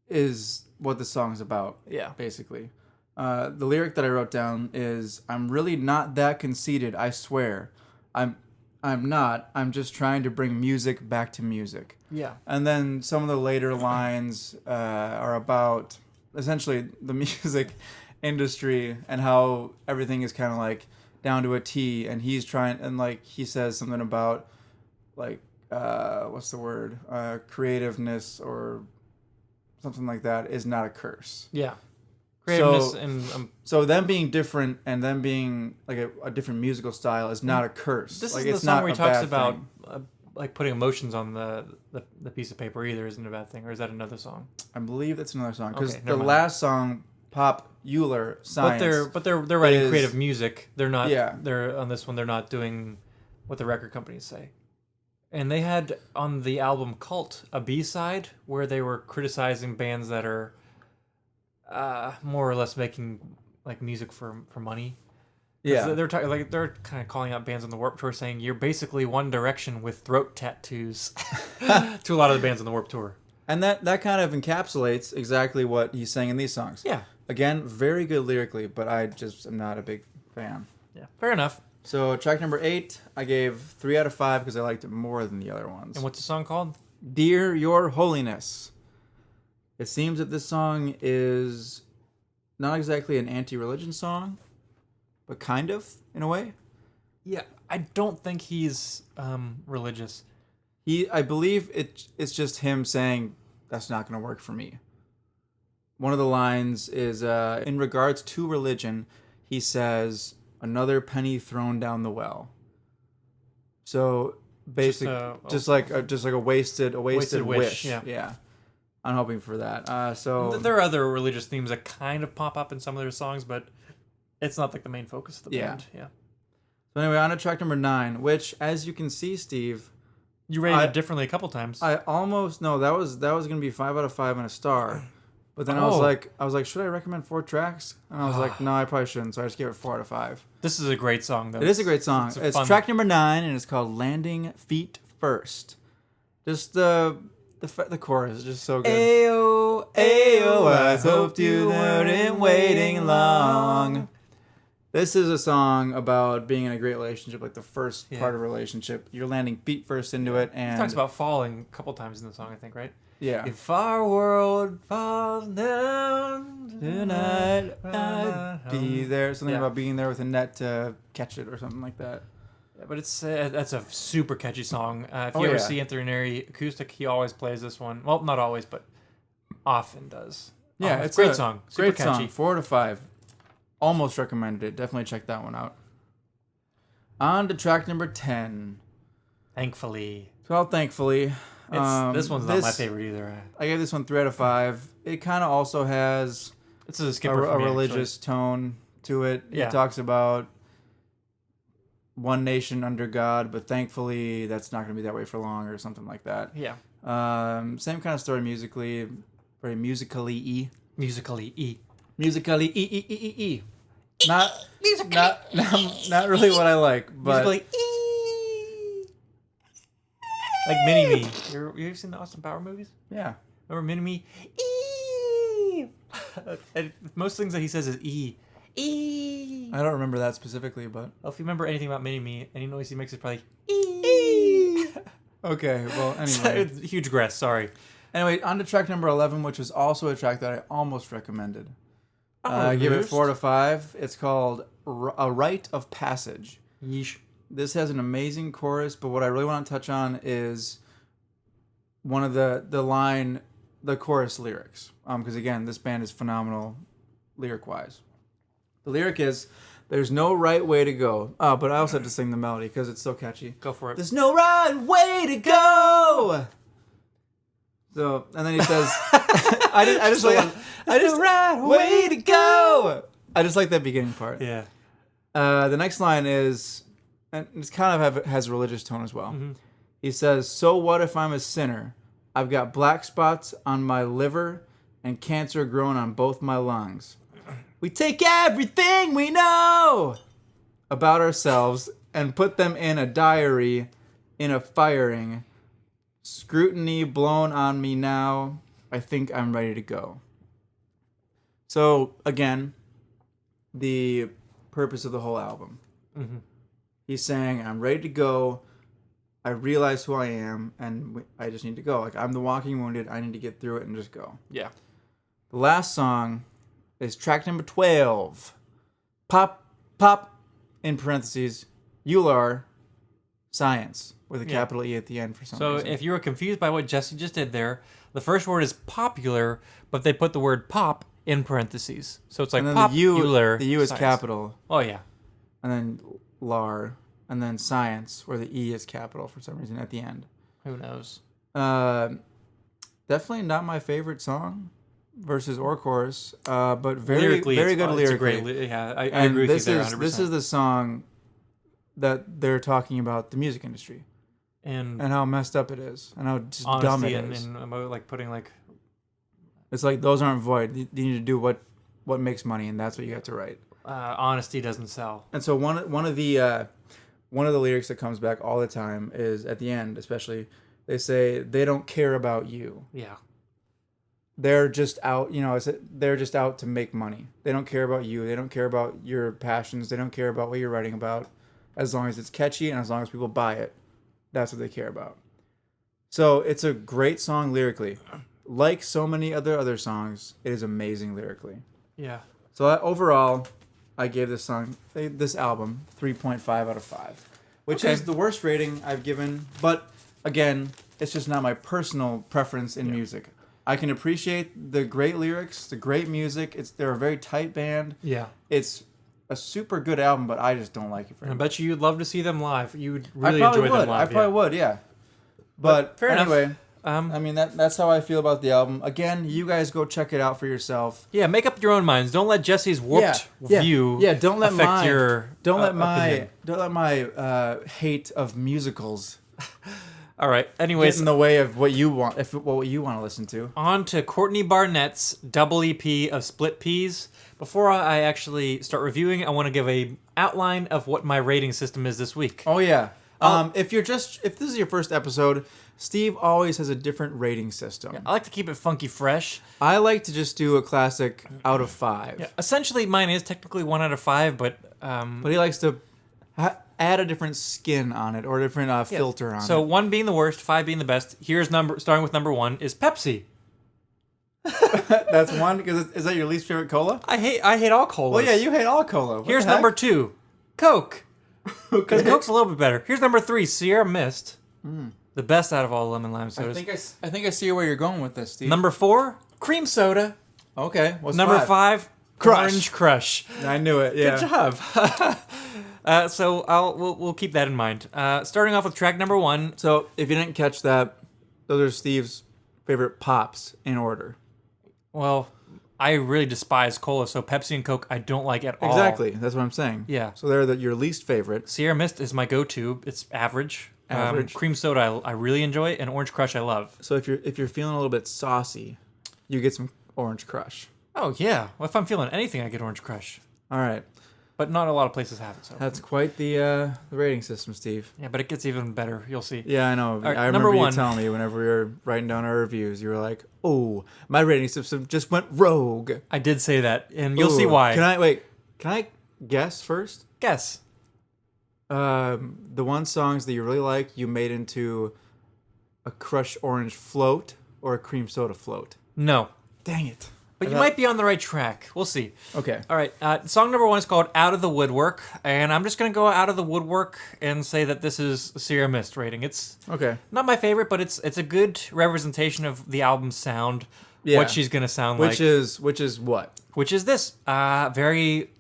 is what the song is about. Yeah. Basically. The lyric that I wrote down is, "I'm really not that conceited, I swear. I'm not. I'm just trying to bring music back to music." Yeah. And then some of the later lines are about essentially the music industry and how everything is kind of like down to a T. And he's trying, and like he says something about like what's the word? Creativeness or something like that is not a curse. Yeah. Creativeness So- and So them being different and them being like a different musical style is not a curse. this like, is the it's song not where he a talks bad about thing. like putting emotions on the piece of paper either isn't a bad thing, or is that another song? I believe that's another song because Okay, the never mind. last song, Pop Euler Science. But they're writing is- creative music. They're not. Yeah. They're on this one. They're not doing what the record companies say. And they had on the album Cult a B-side where they were criticizing bands that are more or less making like music for money. 'Cause Yeah. they're talking like they're kind of calling out bands on the Warped Tour, saying you're basically One Direction with throat tattoos to a lot of the bands on the Warped Tour. And that kind of encapsulates exactly what he's saying in these songs. Yeah, Again, very good lyrically, but I just am not a big fan. yeah, fair enough. So track number 8, I gave 3 out of 5 because I liked it more than the other ones. And what's the song called? Dear Your Holiness. It seems that this song is not exactly an anti-religion song, but kind of, in a way. Yeah, I don't think he's religious. I believe it's just him saying, that's not going to work for me. One of the lines is, in regards to religion, he says, another penny thrown down the well. So basically, just like a wasted wish. Yeah. I'm hoping for that. So There are other religious themes that kind of pop up in some of their songs, but it's not like the main focus of the Yeah. band. Yeah. So anyway, on to track number 9, which, as you can see, Steve, You rated it differently a couple times. I almost that was gonna be 5 out of 5 and a star, but then I Oh. was like, should I recommend 4 tracks? And I was like, no, I probably shouldn't. So I just gave it 4 out of 5. This is a great song, though. It is a great song. a It's fun- track number 9, and it's called "Landing Feet First." Just the chorus is just so good. Ayo, Ayo, I hoped you weren't waiting long. This is a song about being in a great relationship, like the first part of a relationship. You're landing feet first into it, and He talks about falling a couple times in the song, I think, right? yeah. If our world falls down Tonight I'd be there. Something Yeah. about being there with a net to catch it or something like that. Yeah, but it's that's a super catchy song. If Oh, you ever yeah. see Anthony Neri acoustic, he always plays this one. Well, not always, but often does. Yeah, Oh, it's great a song. Super Great catchy. song. 4 out of 5. Almost recommended it. Definitely check that one out. On to track number 10. Thankfully, Well, thankfully. this one's not my favorite either. I gave this one 3 out of 5. It kind of also has This is a a skipper for me, religious tone to it. Yeah. It talks about one nation under God, but thankfully that's not going to be that way for long or something like that. actually. Yeah, Same kind of story musically, very musically-y. musically. Musically-y. Not really what I like, but Like Mini Me. You ever seen the Austin Power movies? yeah. Remember Mini Me? And most things that he says is E. E. I don't remember that specifically, but Well, if you remember anything about Mini Me, any noise he makes is probably E. okay. Well, anyway. Huge grass, sorry. Anyway, on to track number 11, which was also a track that I almost recommended. I give it Almost. 4 out of 5. It's called A Rite of Passage. Yeesh. This has an amazing chorus, but what I really want to touch on is one of the chorus lyrics. Because again, this band is phenomenal lyric-wise. The lyric is, There's no right way to go. Oh, but I also have to sing the melody because it's so catchy. Go for it. There's no right way to go. So, and then he says, I just like, there's no right way to go. I just like that beginning part. Yeah. The next line is, and it's kind of has a religious tone as well. Mm-hmm. He says, so what if I'm a sinner? I've got black spots on my liver and cancer growing on both my lungs. We take everything we know about ourselves and put them in a diary, in a firing. Scrutiny blown on me now. I think I'm ready to go. So, again, the purpose of the whole album. Mm-hmm. He's saying, I'm ready to go. I realize who I am, and I just need to go. Like, I'm the walking wounded. I need to get through it and just go. Yeah. The last song is track number 12. Pop, pop, in parentheses, Eular, science, with a capital E at the end for some reason. So if you were confused by what Jesse just did there, the first word is popular, but they put the word pop in parentheses. So it's like and then popular. the U is science. capital. Oh, yeah. And then lar, and then science, where the E is capital for some reason at the end. Who knows? Definitely not my favorite song, versus or chorus, but very Lyrically, very good it's lyrically. a great, I agree with you there 100%. This is the song that they're talking about the music industry and how messed up it is and how just dumb honesty it is. and about like putting like It's like those aren't void. You need to do what makes money, and that's what you have to write. honesty doesn't sell. And so one of the lyrics that comes back all the time is at the end, especially they say they don't care about you. Yeah. They're just out, they're just out to make money. They don't care about you. They don't care about your passions. They don't care about what you're writing about. As long as it's catchy and as long as people buy it, that's what they care about. So it's a great song lyrically. Like so many other songs, it is amazing lyrically. Yeah. So overall, I gave this album 3.5 out of 5, which is the worst rating I've given. But again, it's just not my personal preference in music. I can appreciate the great lyrics, the great music. They're a very tight band. Yeah. It's a super good album, but I just don't like it very I much. bet you'd love to see them live. You'd really I probably enjoy would. them live. I probably would, yeah. But fair enough. anyway, I mean that's how I feel about the album. Again, you guys go check it out for yourself. Yeah, make up your own minds. Don't let Jesse's warped view don't let affect your don't let opinion. my hate of musicals All right. get Anyways, in the way of what you want what you want to listen to. on to Courtney Barnett's double EP of Split Peas. Before I actually start reviewing, I want to give a outline of what my rating system is this week. Oh yeah. If this is your first episode, Steve always has a different rating system. I like to keep it funky fresh. I like to just do a classic out of 5. Yeah, essentially, mine is technically 1 out of 5, but But he likes to add a different skin on it or a different filter on it. So 1 being the worst, 5 being the best. Here's starting with number 1 is Pepsi. That's 1 because is that your least favorite cola? I hate all colas. Well, yeah, you hate all cola. What Here's the heck? number 2, Coke. Because Coke's a little bit better. Here's number 3, Sierra Mist. The best out of all lemon lime I sodas. think I see where you're going with this, Steve. Number 4, cream soda. Okay, what's Number 5, Crush. Orange Crush. I knew it. Yeah. Good job. So we'll keep that in mind. Starting off with track number 1. So if you didn't catch that, those are Steve's favorite pops in order. Well, I really despise cola, so Pepsi and Coke I don't like at all. Exactly. That's what I'm saying. Yeah. So they're your least favorite. Sierra Mist is my go-to. It's average. Average. Cream soda I really enjoy, and Orange Crush I love. So if you're feeling a little bit saucy, you get some Orange Crush. Oh yeah. Well, if I'm feeling anything, I get Orange Crush. All right. But not a lot of places have it. So That's quite the rating system, Steve. yeah, but it gets even better. You'll see. Yeah, I know. right, I number remember you 1. telling me whenever we were writing down our reviews, you were like, "Oh, my rating system just went rogue." I did say that, and you'll see Ooh. why. Can I guess first? Guess. The one songs that you really like, you made into a Crush Orange float or a cream soda float. No. Dang it. But you might be on the right track. We'll see. Okay. All right. Song number 1 is called Out of the Woodwork. And I'm just going to go out of the woodwork and say that this is a Sierra Mist rating. It's Okay. not my favorite, but it's a good representation of the album's sound. Yeah. What she's going to sound like. Which is what? Which is this. Very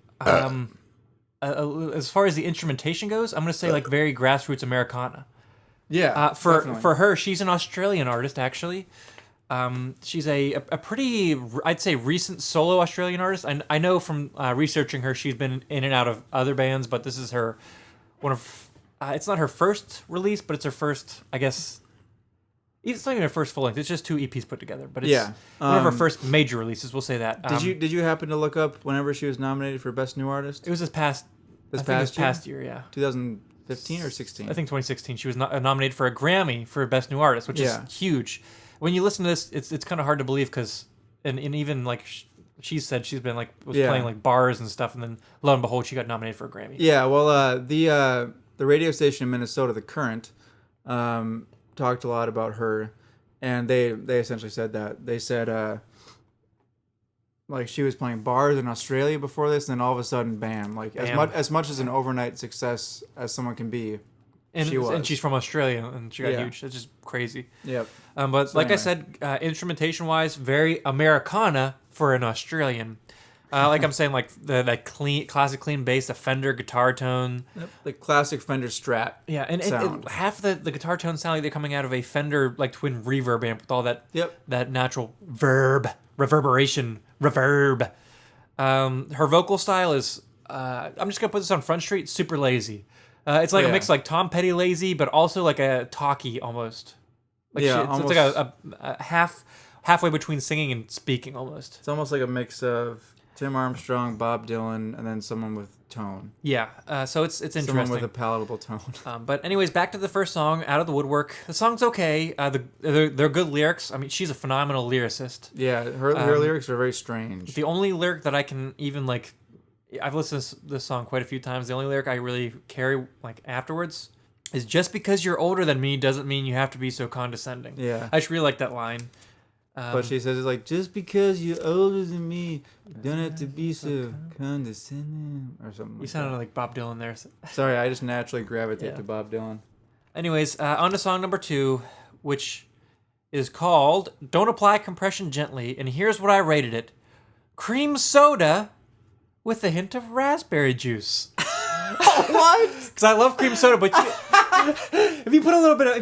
as far as the instrumentation goes, I'm gonna say like very grassroots Americana. Yeah. For her, she's an Australian artist actually. She's a pretty, I'd say, recent solo Australian artist. I know from researching her, she's been in and out of other bands, but this is her one of. It's not her first release, but it's her first, I guess. It's not even her first full length. It's just 2 EPs put together. But it's one of her first major releases. We'll say that. Did you happen to look up whenever she was nominated for Best New Artist? It was this past year, yeah. 2015 or 16? I think 2016. She was nominated for a Grammy for Best New Artist, which is huge. When you listen to this, it's kind of hard to believe because, and even like she said, she's been like playing like bars and stuff, and then lo and behold, she got nominated for a Grammy. Yeah, well, the radio station in Minnesota, The Current, talked a lot about her, and they essentially said that they said like she was playing bars in Australia before this, and then all of a sudden, bam! Like as much as an overnight success as someone can be. And she's from Australia, and she got huge. It's just crazy. Yep. But so like anyway. I said, instrumentation-wise, very Americana for an Australian. Like I'm saying, like that classic clean bass, the Fender guitar tone. Yep. The classic Fender Strat. Yeah, and half the guitar tones sound like they're coming out of a Fender like twin reverb amp with all that that natural reverberation, reverb. Her vocal style is, I'm just gonna put this on Front Street, super lazy. It's like a mix like Tom Petty lazy, but also like a talkie almost. Like it's like a halfway between singing and speaking almost. It's almost like a mix of Tim Armstrong, Bob Dylan, and then someone with tone. Yeah, so it's interesting. Someone with a palatable tone. But anyways, back to the first song, Out of the Woodwork. The song's okay. They're good lyrics. I mean, she's a phenomenal lyricist. Yeah, her lyrics are very strange. The only lyric that I can even like. I've listened to this song quite a few times. The only lyric I really carry like afterwards is just because you're older than me doesn't mean you have to be so condescending. Yeah. I just really like that line. But she says it's like, just because you're older than me, you don't have to be so condescending or something. You sounded like Bob Dylan there. Sorry, I just naturally gravitate to Bob Dylan. Anyways, on to song number 2, which is called Don't Apply Compression Gently. And here's what I rated it. Cream soda with a hint of raspberry juice. What? Because I love cream soda, but if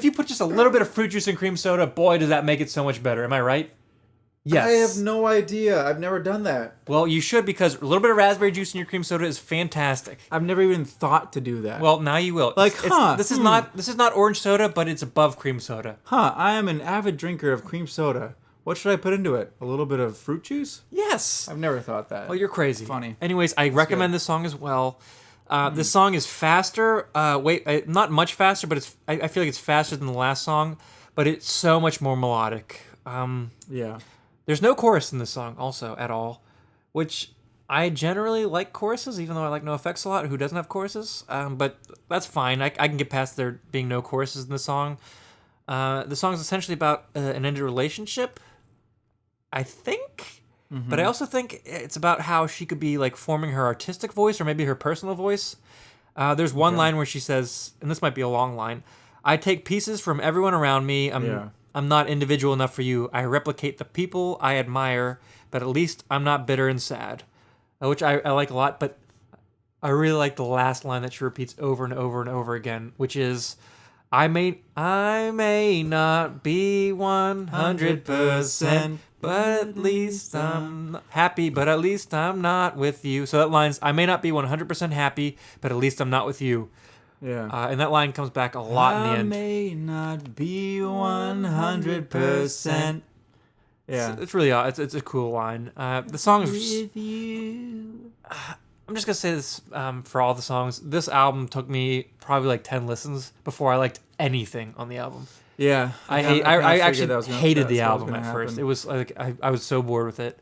you put just a little bit of fruit juice in cream soda, boy, does that make it so much better. Am I right? Yes. I have no idea. I've never done that. Well, you should, because a little bit of raspberry juice in your cream soda is fantastic. I've never even thought to do that. Well, now you will. This is not orange soda, but it's above cream soda. I am an avid drinker of cream soda. What should I put into it? A little bit of fruit juice? Yes. I've never thought that. Well, you're crazy. Funny. Anyways, I recommend this song as well. This song is faster. Not much faster, but I feel like it's faster than the last song, but it's so much more melodic. Yeah. There's no chorus in this song also at all, which I generally like choruses, even though I like NoFX a lot, who doesn't have choruses. But that's fine. I can get past there being no choruses in the song. The song is essentially about an ended relationship, I think. Mm-hmm. But I also think it's about how she could be like forming her artistic voice or maybe her personal voice. There's one line where she says, and this might be a long line, I take pieces from everyone around me. I'm not individual enough for you. I replicate the people I admire, but at least I'm not bitter and sad. Which I like a lot, but I really like the last line that she repeats over and over and over again, which is, I may not be 100%, but at least I'm happy, but at least I'm not with you. So that line's, I may not be 100% happy, but at least I'm not with you. Yeah. And that line comes back a lot in the end. I may not be 100%. Yeah. It's really odd. It's a cool line. The song is... With you. I'm just going to say this for all the songs. This album took me probably like 10 listens before I liked anything on the album. Yeah. I actually hated the album at first. It was like I was so bored with it.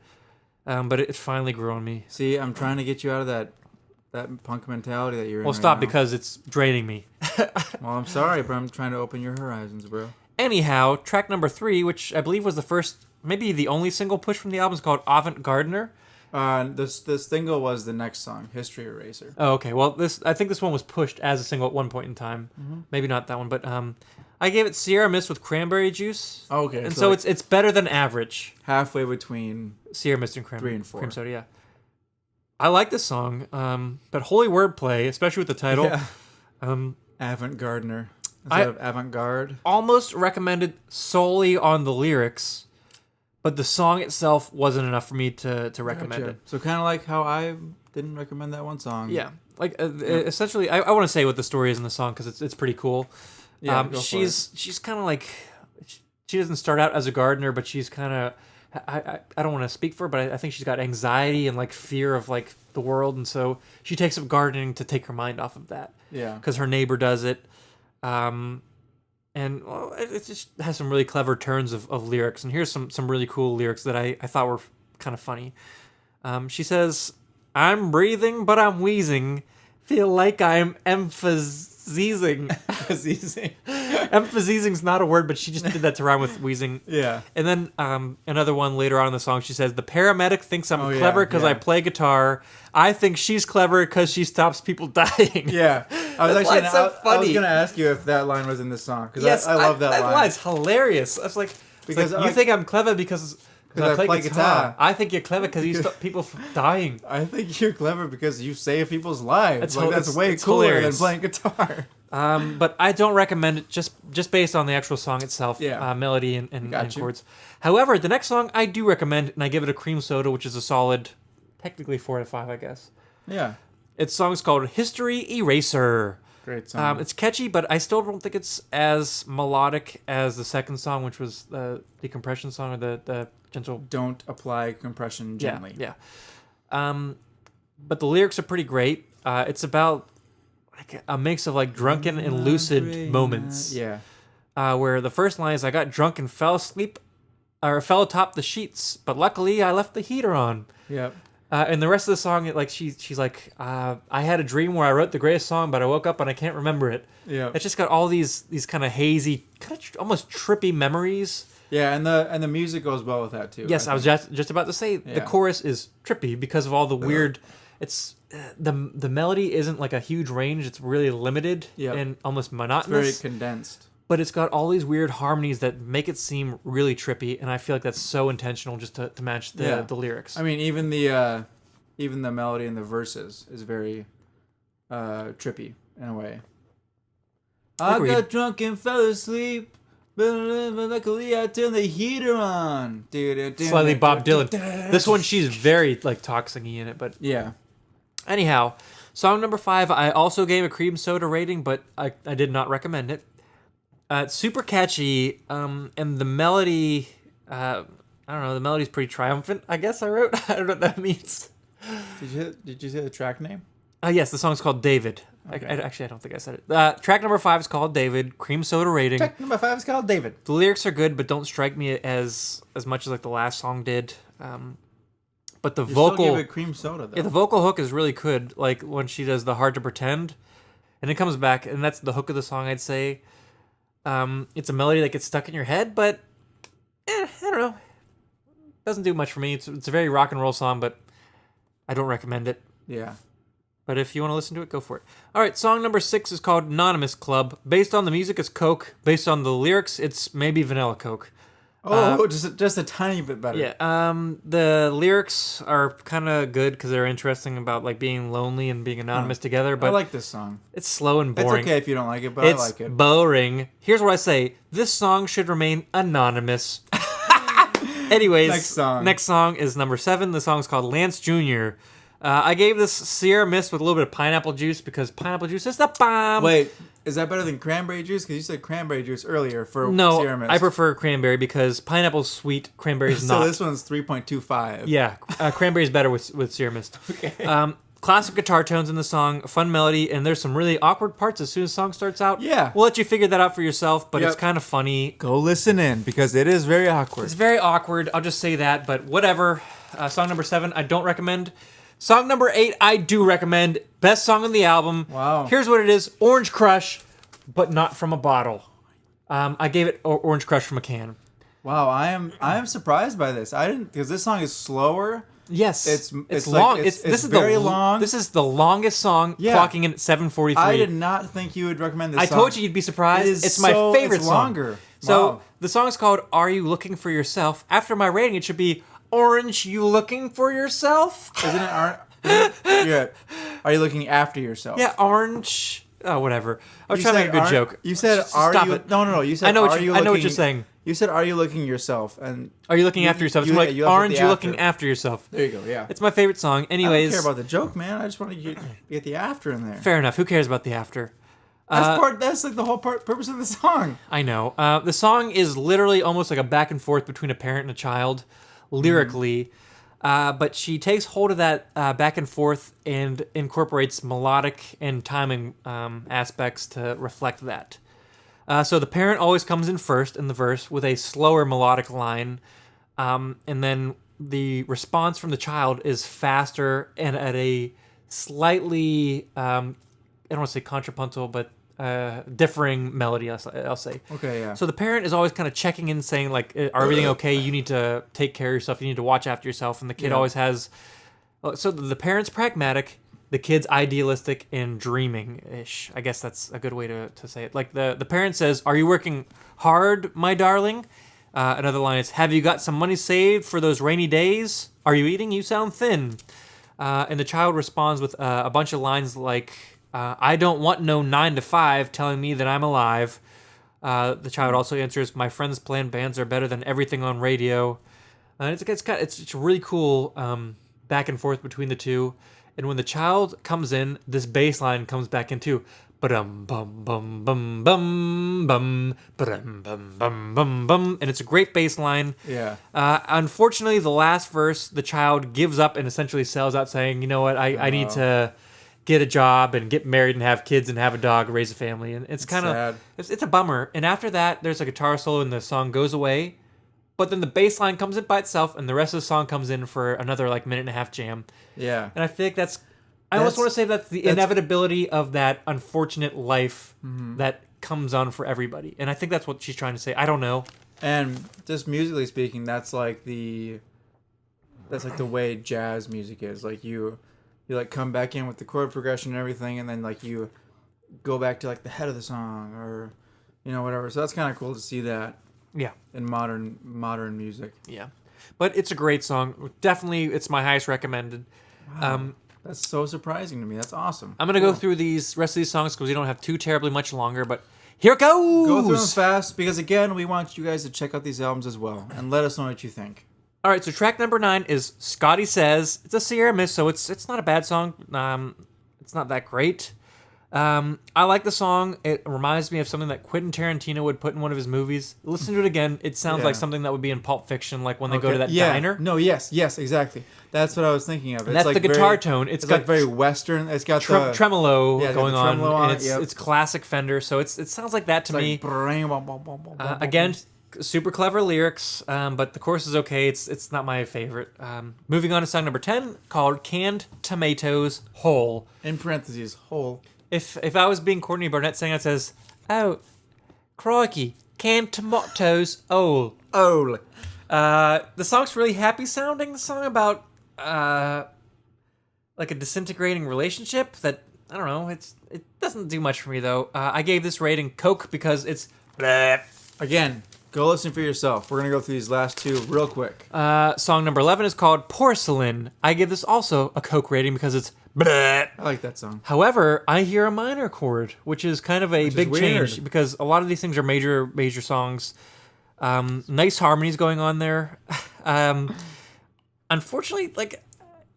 But it finally grew on me. See, I'm trying to get you out of that punk mentality that you're in. Well, stop, because it's draining me. Well, I'm sorry, but I'm trying to open your horizons, bro. Anyhow, track number 3, which I believe was the first, maybe the only single push from the album, is called Avant Gardener. This single was the next song, History Eraser. Oh, okay. Well, I think this one was pushed as a single at one point in time. Mm-hmm. Maybe not that one, but I gave it Sierra Mist with cranberry juice. Okay. And so like it's better than average. Halfway between Sierra Mist and 3 and 4. Cream soda, yeah. I like this song, but holy wordplay, especially with the title. Yeah. Avant-gardener instead of avant-garde. Almost recommended solely on the lyrics, but the song itself wasn't enough for me to recommend it. So kind of like how I didn't recommend that one song. Yeah, like essentially, I want to say what the story is in the song because it's pretty cool. Yeah, she's kind of like, she doesn't start out as a gardener, but she's kind of, I don't want to speak for her, but I think she's got anxiety and like fear of like the world, and so she takes up gardening to take her mind off of that. Yeah, because her neighbor does it. And well, it just has some really clever turns of lyrics. And here's some really cool lyrics that I thought were kind of funny. She says, "I'm breathing, but I'm wheezing. Feel like I'm emphasizing." Emphasizing's not a word, but she just did that to rhyme with wheezing. Yeah. And then another one later on in the song, she says, "The paramedic thinks I'm clever because I play guitar. I think she's clever because she stops people dying." Yeah. I was funny. I was going to ask you if that line was in this song. Because Yes, I love that line. That line's hilarious. I was like, Because you think I'm clever because I play guitar. I think you're clever because you stop people from dying. I think you're clever because you save people's lives. That's way it's cooler hilarious. than playing guitar. But I don't recommend it just based on the actual song itself, melody and chords. However, the next song I do recommend, and I give it a cream soda, which is a solid, technically 4 out of 5, I guess. Yeah. Its song's called History Eraser. Great song. It's catchy, but I still don't think it's as melodic as the second song, which was the decompression song, or the gentle... Don't apply compression gently. Yeah. But the lyrics are pretty great. It's about like a mix of like drunken and lucid moments. Yeah. Where the first line is, "I got drunk and fell asleep, or fell atop the sheets, but luckily I left the heater on." Yep. And the rest of the song, like she's like, "I had a dream where I wrote the greatest song, but I woke up and I can't remember it." Yeah. It's just got all these kind of hazy, kind of almost trippy memories. Yeah, and the music goes well with that too. Yes, I was just about to say the chorus is trippy because of all the weird. It's the melody isn't like a huge range; it's really limited and almost monotonous. It's very condensed. But it's got all these weird harmonies that make it seem really trippy, and I feel like that's so intentional just to match the lyrics. I mean, even the melody in the verses is very trippy in a way. Agreed. I got drunk and fell asleep, but luckily I turned the heater on. Slightly Bob Dylan. This one, she's very like toxic-y in it, but yeah. Anyhow, song number 5, I also gave a cream soda rating, but I did not recommend it. It's super catchy, and the melody, I don't know, the melody's pretty triumphant, I guess I wrote. I don't know what that means. Did you say the track name? Yes, the song's called David. Okay. Actually, I don't think I said it. Track number 5 is called David, cream soda rating. Track number 5 is called David. The lyrics are good, but don't strike me as much as like the last song did. But the vocal... still give it cream soda, though. Yeah, the vocal hook is really good, like when she does the Hard to Pretend, and it comes back, and that's the hook of the song, I'd say. It's a melody that gets stuck in your head, but I don't know. Doesn't do much for me. It's a very rock and roll song, but I don't recommend it. Yeah. But if you want to listen to it, go for it. All right, song number 6 is called Anonymous Club. Based on the music, it's Coke. Based on the lyrics, it's maybe Vanilla Coke. Oh, just a tiny bit better. Yeah. The lyrics are kind of good because they're interesting about like being lonely and being anonymous together. But I like this song. It's slow and boring. It's okay if you don't like it, but I like it. It's boring. Here's what I say: this song should remain anonymous. Anyways, next song is number 7. The song's called Lance Jr. I gave this Sierra Mist with a little bit of pineapple juice because pineapple juice is the bomb. Wait, is that better than cranberry juice? Because you said cranberry juice earlier for Sierra Mist. I prefer cranberry because pineapple's sweet, cranberry's not. So this one's 3.25. Yeah, cranberry's better with Sierra Mist. Okay. Classic guitar tones in the song, a fun melody, and there's some really awkward parts as soon as the song starts out. Yeah. We'll let you figure that out for yourself, but it's kind of funny. Go listen in because it is very awkward. It's very awkward. I'll just say that, but whatever. Song number 7, I don't recommend. Song number 8, I do recommend. Best song on the album. Wow. Here's what it is: Orange Crush, but not from a bottle. I gave it Orange Crush from a can. Wow, I am surprised by this. I didn't, because this song is slower. Yes, it's long. Like, it's very long. This is the longest song, clocking in at 7:43. I did not think you would recommend this song. I told you you'd be surprised. It's my favorite it's song. Longer. So the song is called "Are You Looking for Yourself?" After my rating, it should be "Orange, You Looking for Yourself?" Isn't it? Yeah. Are you looking after yourself? Yeah, orange. Oh, whatever. I was You trying to said, make a good joke. You said, Stop you? it. No. You said, I know what are you- you I know what looking- you're saying. You said, are you looking yourself? And Are you looking after yourself? It's more like you left with orange, the you're after. looking after yourself. There you go. Yeah. It's my favorite song. I Anyways, don't care about the joke, man. I just want to get the after in there. fair enough. Who cares about the after? That's like the whole purpose of the song. I know. The song is literally almost like a back and forth between a parent and a child, lyrically. But she takes hold of that back and forth and incorporates melodic and timing aspects to reflect that. So the parent always comes in first in the verse with a slower melodic line, and then the response from the child is faster and at a slightly, I don't want to say contrapuntal, but differing melody, I'll say. Okay, yeah. So the parent is always kind of checking in, saying like, "Are everything okay? You need to take care of yourself. You need to watch after yourself." And the kid always has. So the parent's pragmatic, the kid's idealistic and dreaming-ish. I guess that's a good way to say it. Like the parent says, "Are you working hard, my darling?" Another line is, "Have you got some money saved for those rainy days? Are you eating? You sound thin." And the child responds with a bunch of lines like, "I don't want no 9 to 5 telling me that I'm alive." The child also answers, "My friends playing bands are better than everything on radio." And it's really cool back and forth between the two. And when the child comes in, this bass line comes back in too. Ba-dum bum bum bum bum bum ba-dum bum bum bum bum, and it's a great bass line. Yeah. Unfortunately, the last verse, the child gives up and essentially sells out, saying, "You know what? I need to get a job and get married and have kids and have a dog, raise a family." And it's kind of it's a bummer. And after that, there's a guitar solo and the song goes away. But then the bass line comes in by itself, and the rest of the song comes in for another like minute and a half jam. Yeah. And I feel like I almost want to say that's the inevitability of that unfortunate life that comes on for everybody. And I think that's what she's trying to say. I don't know. And just musically speaking, that's like the way jazz music is. Like you like come back in with the chord progression and everything, and then like you go back to like the head of the song or whatever. So that's kind of cool to see that. Yeah. In modern music. Yeah. But it's a great song. Definitely, it's my highest recommended. Wow. That's so surprising to me. That's awesome. I'm going to go through these rest of these songs because we don't have too terribly much longer, but here it goes! Go through them fast because, again, we want you guys to check out these albums as well and let us know what you think. All right, so track number 9 is Scotty Says. It's a Sierra Mist, so it's not a bad song. It's not that great. I like the song. It reminds me of something that Quentin Tarantino would put in one of his movies. Listen to it again. It sounds like something that would be in Pulp Fiction, like when they go to that diner. No, yes, exactly. That's what I was thinking of. And that's like the guitar tone. It's got like very Western. It's got the tremolo going on, tremolo and it, it's classic Fender. So it sounds like that to me. Again, super clever lyrics, but the chorus is okay. It's not my favorite. Moving on to song number 10, called "Canned Tomatoes Whole." In parentheses, whole. If I was being Courtney Barnett saying it says, "Oh, crikey, canned tomatoes whole." Oh. The song's really happy sounding. The song about like a disintegrating relationship that, I don't know, it doesn't do much for me though. I gave this rating Coke because it's bleh. Again, go listen for yourself. We're gonna go through these last two real quick. Song number 11 is called Porcelain. I give this also a Coke rating because it's bleh. I like that song. However, I hear a minor chord, which is kind of a big weird. change because a lot of these things are major songs. Nice harmonies going on there. Unfortunately, like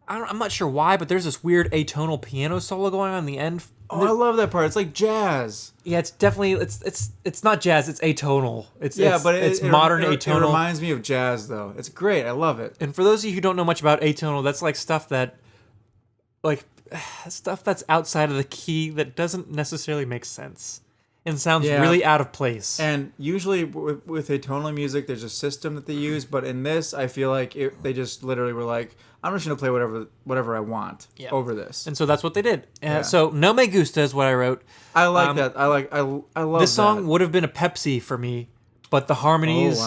I'm not sure why, but there's this weird atonal piano solo going on in the end. Oh, I love that part. It's like jazz. Yeah, it's definitely it's not jazz. It's atonal. It's modern atonal. It reminds me of jazz though. It's great. I love it. And for those of you who don't know much about atonal, that's like stuff that's outside of the key that doesn't necessarily make sense and sounds really out of place. And usually with atonal music, there's a system that they use, but in this, I feel like they just literally were like, I'm just gonna play whatever I want over this. And so that's what they did. So No Me Gusta is what I wrote. I like that. I love this song would have been a Pepsi for me, but the harmonies,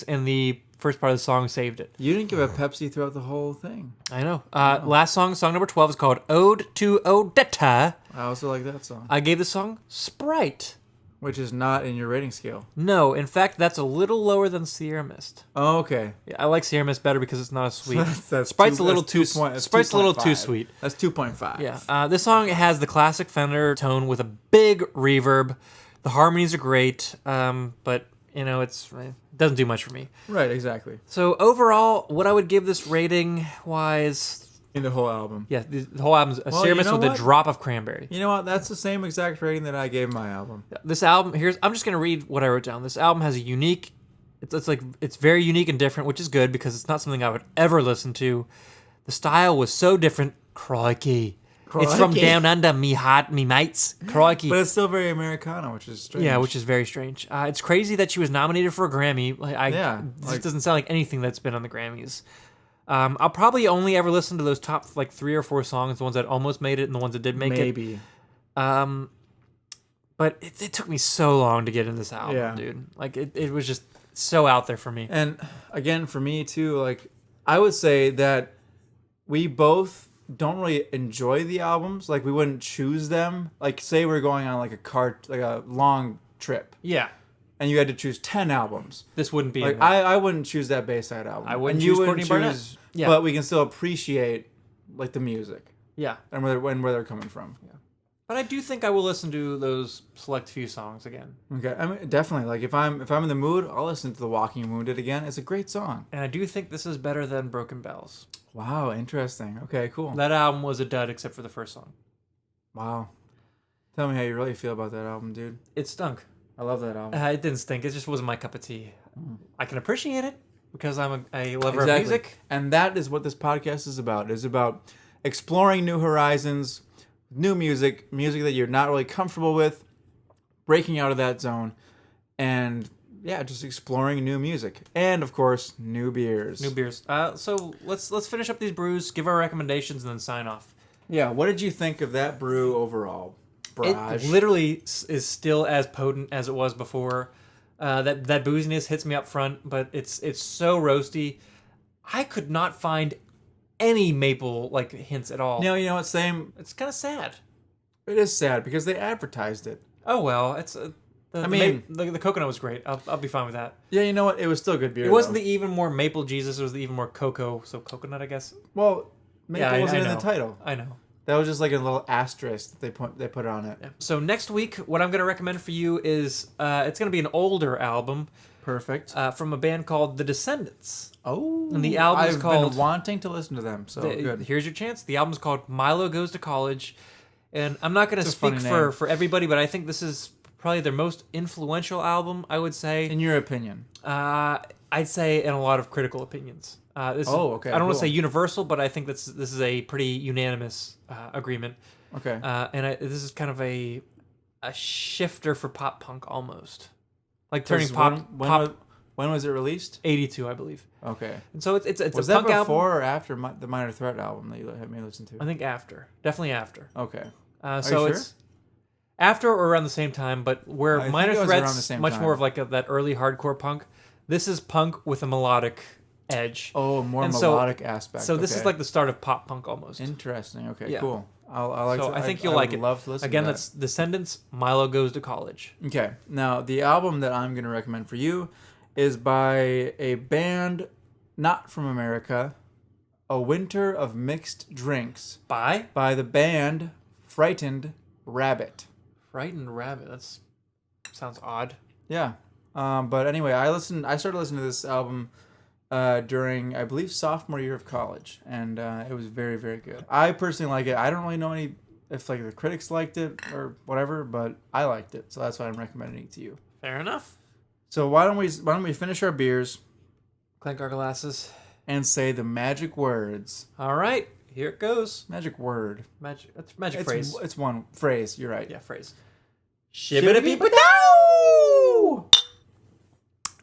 and the first part of the song saved it. You didn't give a Pepsi throughout the whole thing. I know. Last song number 12 is called Ode to Odetta. I also like that song. I gave the song Sprite. Which is not in your rating scale. No, in fact, that's a little lower than Sierra Mist. Oh, okay. Yeah, I like Sierra Mist better because it's not as sweet. That's Sprite's two- a little that's too. 2 Sprite's a little too 2.5. sweet. That's 2.5. Yeah. This song has the classic Fender tone with a big reverb. The harmonies are great, but it doesn't do much for me. Right, exactly. So overall, what I would give this rating wise. In the whole album. Yeah, the whole album's a Sierra you Mist know with what? a drop of cranberry. You know what? That's the same exact rating that I gave my album. This album I'm just gonna read what I wrote down. This album has a unique. It's very unique and different, which is good because it's not something I would ever listen to. The style was so different. Crikey. It's from Crikey. down under, me mates. Crikey. But it's still very Americana, which is strange. Yeah, which is very strange. It's crazy that she was nominated for a Grammy. This doesn't sound like anything that's been on the Grammys. I'll probably only ever listen to those top 3 or 4 songs, the ones that almost made it and the ones that did make it. Maybe. But it took me so long to get in this album, dude. It was just so out there for me. And again, for me too, I would say that we both don't really enjoy the albums. We wouldn't choose them. Say we're going on a long trip. Yeah. And you had to choose 10 albums. This wouldn't be in there. I wouldn't choose that Bayside album. I wouldn't and you choose wouldn't Courtney Barnett. choose, Yeah. But we can still appreciate the music Yeah. and where they're coming from. But I do think I will listen to those select few songs again. Okay, I mean definitely. If I'm in the mood, I'll listen to The Walking Wounded again. It's a great song. And I do think this is better than Broken Bells. Wow, interesting. Okay, cool. That album was a dud except for the first song. Wow. Tell me how you really feel about that album, dude. It stunk. I love that album. It didn't stink. It just wasn't my cup of tea. I can appreciate it because I'm a lover of music. And that is what this podcast is about. It's about exploring new horizons, new music that you're not really comfortable with, breaking out of that zone, and just exploring new music. And of course, new beers. New beers. So let's finish up these brews, give our recommendations, and then sign off. Yeah, what did you think of that brew overall? Barrage. It literally is still as potent as it was before. That booziness hits me up front, but it's so roasty. I could not find any maple hints at all. No, you know what? Same. It's kind of sad. It is sad because they advertised it. Oh well, it's. The coconut was great. I'll be fine with that. Yeah, you know what? It was still good beer. It wasn't the Even More Maple Jesus. It was the Even More Cocoa. So coconut, I guess. Well, maple wasn't in know. the title. I know. That was just a little asterisk that they put on it. Yeah. So next week, what I'm going to recommend for you is it's going to be an older album. Perfect. From a band called The Descendants. Oh, And the album is I've called. been wanting to listen to them. So good. Here's your chance. The album's called Milo Goes to College, and I'm not going to It's a speak funny for everybody, but I think this is probably their most influential album. I would say. In your opinion? I'd say in a lot of critical opinions. Okay. I don't want to cool. say universal, but I think this is a pretty unanimous agreement. Okay. This is kind of a shifter for pop punk almost, turning pop. When was it released? 82, I believe. Okay. And so it's was a that punk album. before or after the Minor Threat album that you had me listen to? I think after, definitely after. Okay. So you sure? it's after or around the same time, but where I think Minor it was around the Threat's same much time. more of that early hardcore punk. This is punk with a melodic edge. Oh, more And so- melodic aspect. So this is okay. like the start of pop punk almost. Interesting. Okay. Yeah. Cool. I think you'll like it. Love to listen Again, to that. that's Descendants. Milo Goes to College. Okay. Now, the album that I'm going to recommend for you is by a band not from America, A Winter of Mixed Drinks, By by the band Frightened Rabbit. Frightened Rabbit. Sounds odd. Yeah. But anyway, I started listening to this album during, I believe, sophomore year of college, and it was very, very good. I personally like it. I don't really know if the critics liked it or whatever, but I liked it, so that's why I'm recommending it to you. Fair enough. So why don't we finish our beers Clank our glasses. and say the magic words? All right, here it goes. Magic word. That's magic phrase. It's one phrase. You're right. Yeah, phrase. Shibbity-beep-a-dow!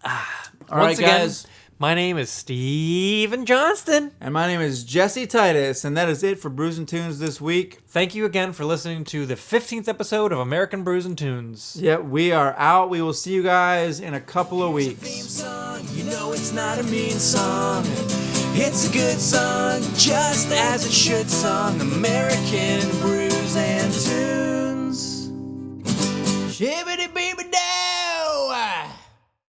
All right, Once again, guys. my name is Steven Johnston. And my name is Jesse Titus, and that is it for Brews and Tunes this week. Thank you again for listening to the 15th episode of American Brews and Tunes. Yeah, we are out. We will see you guys in a couple of Theme weeks. song, you know it's not a mean song. It's a good song, just as it should song. American Brews and Tunes. Shibbity baby da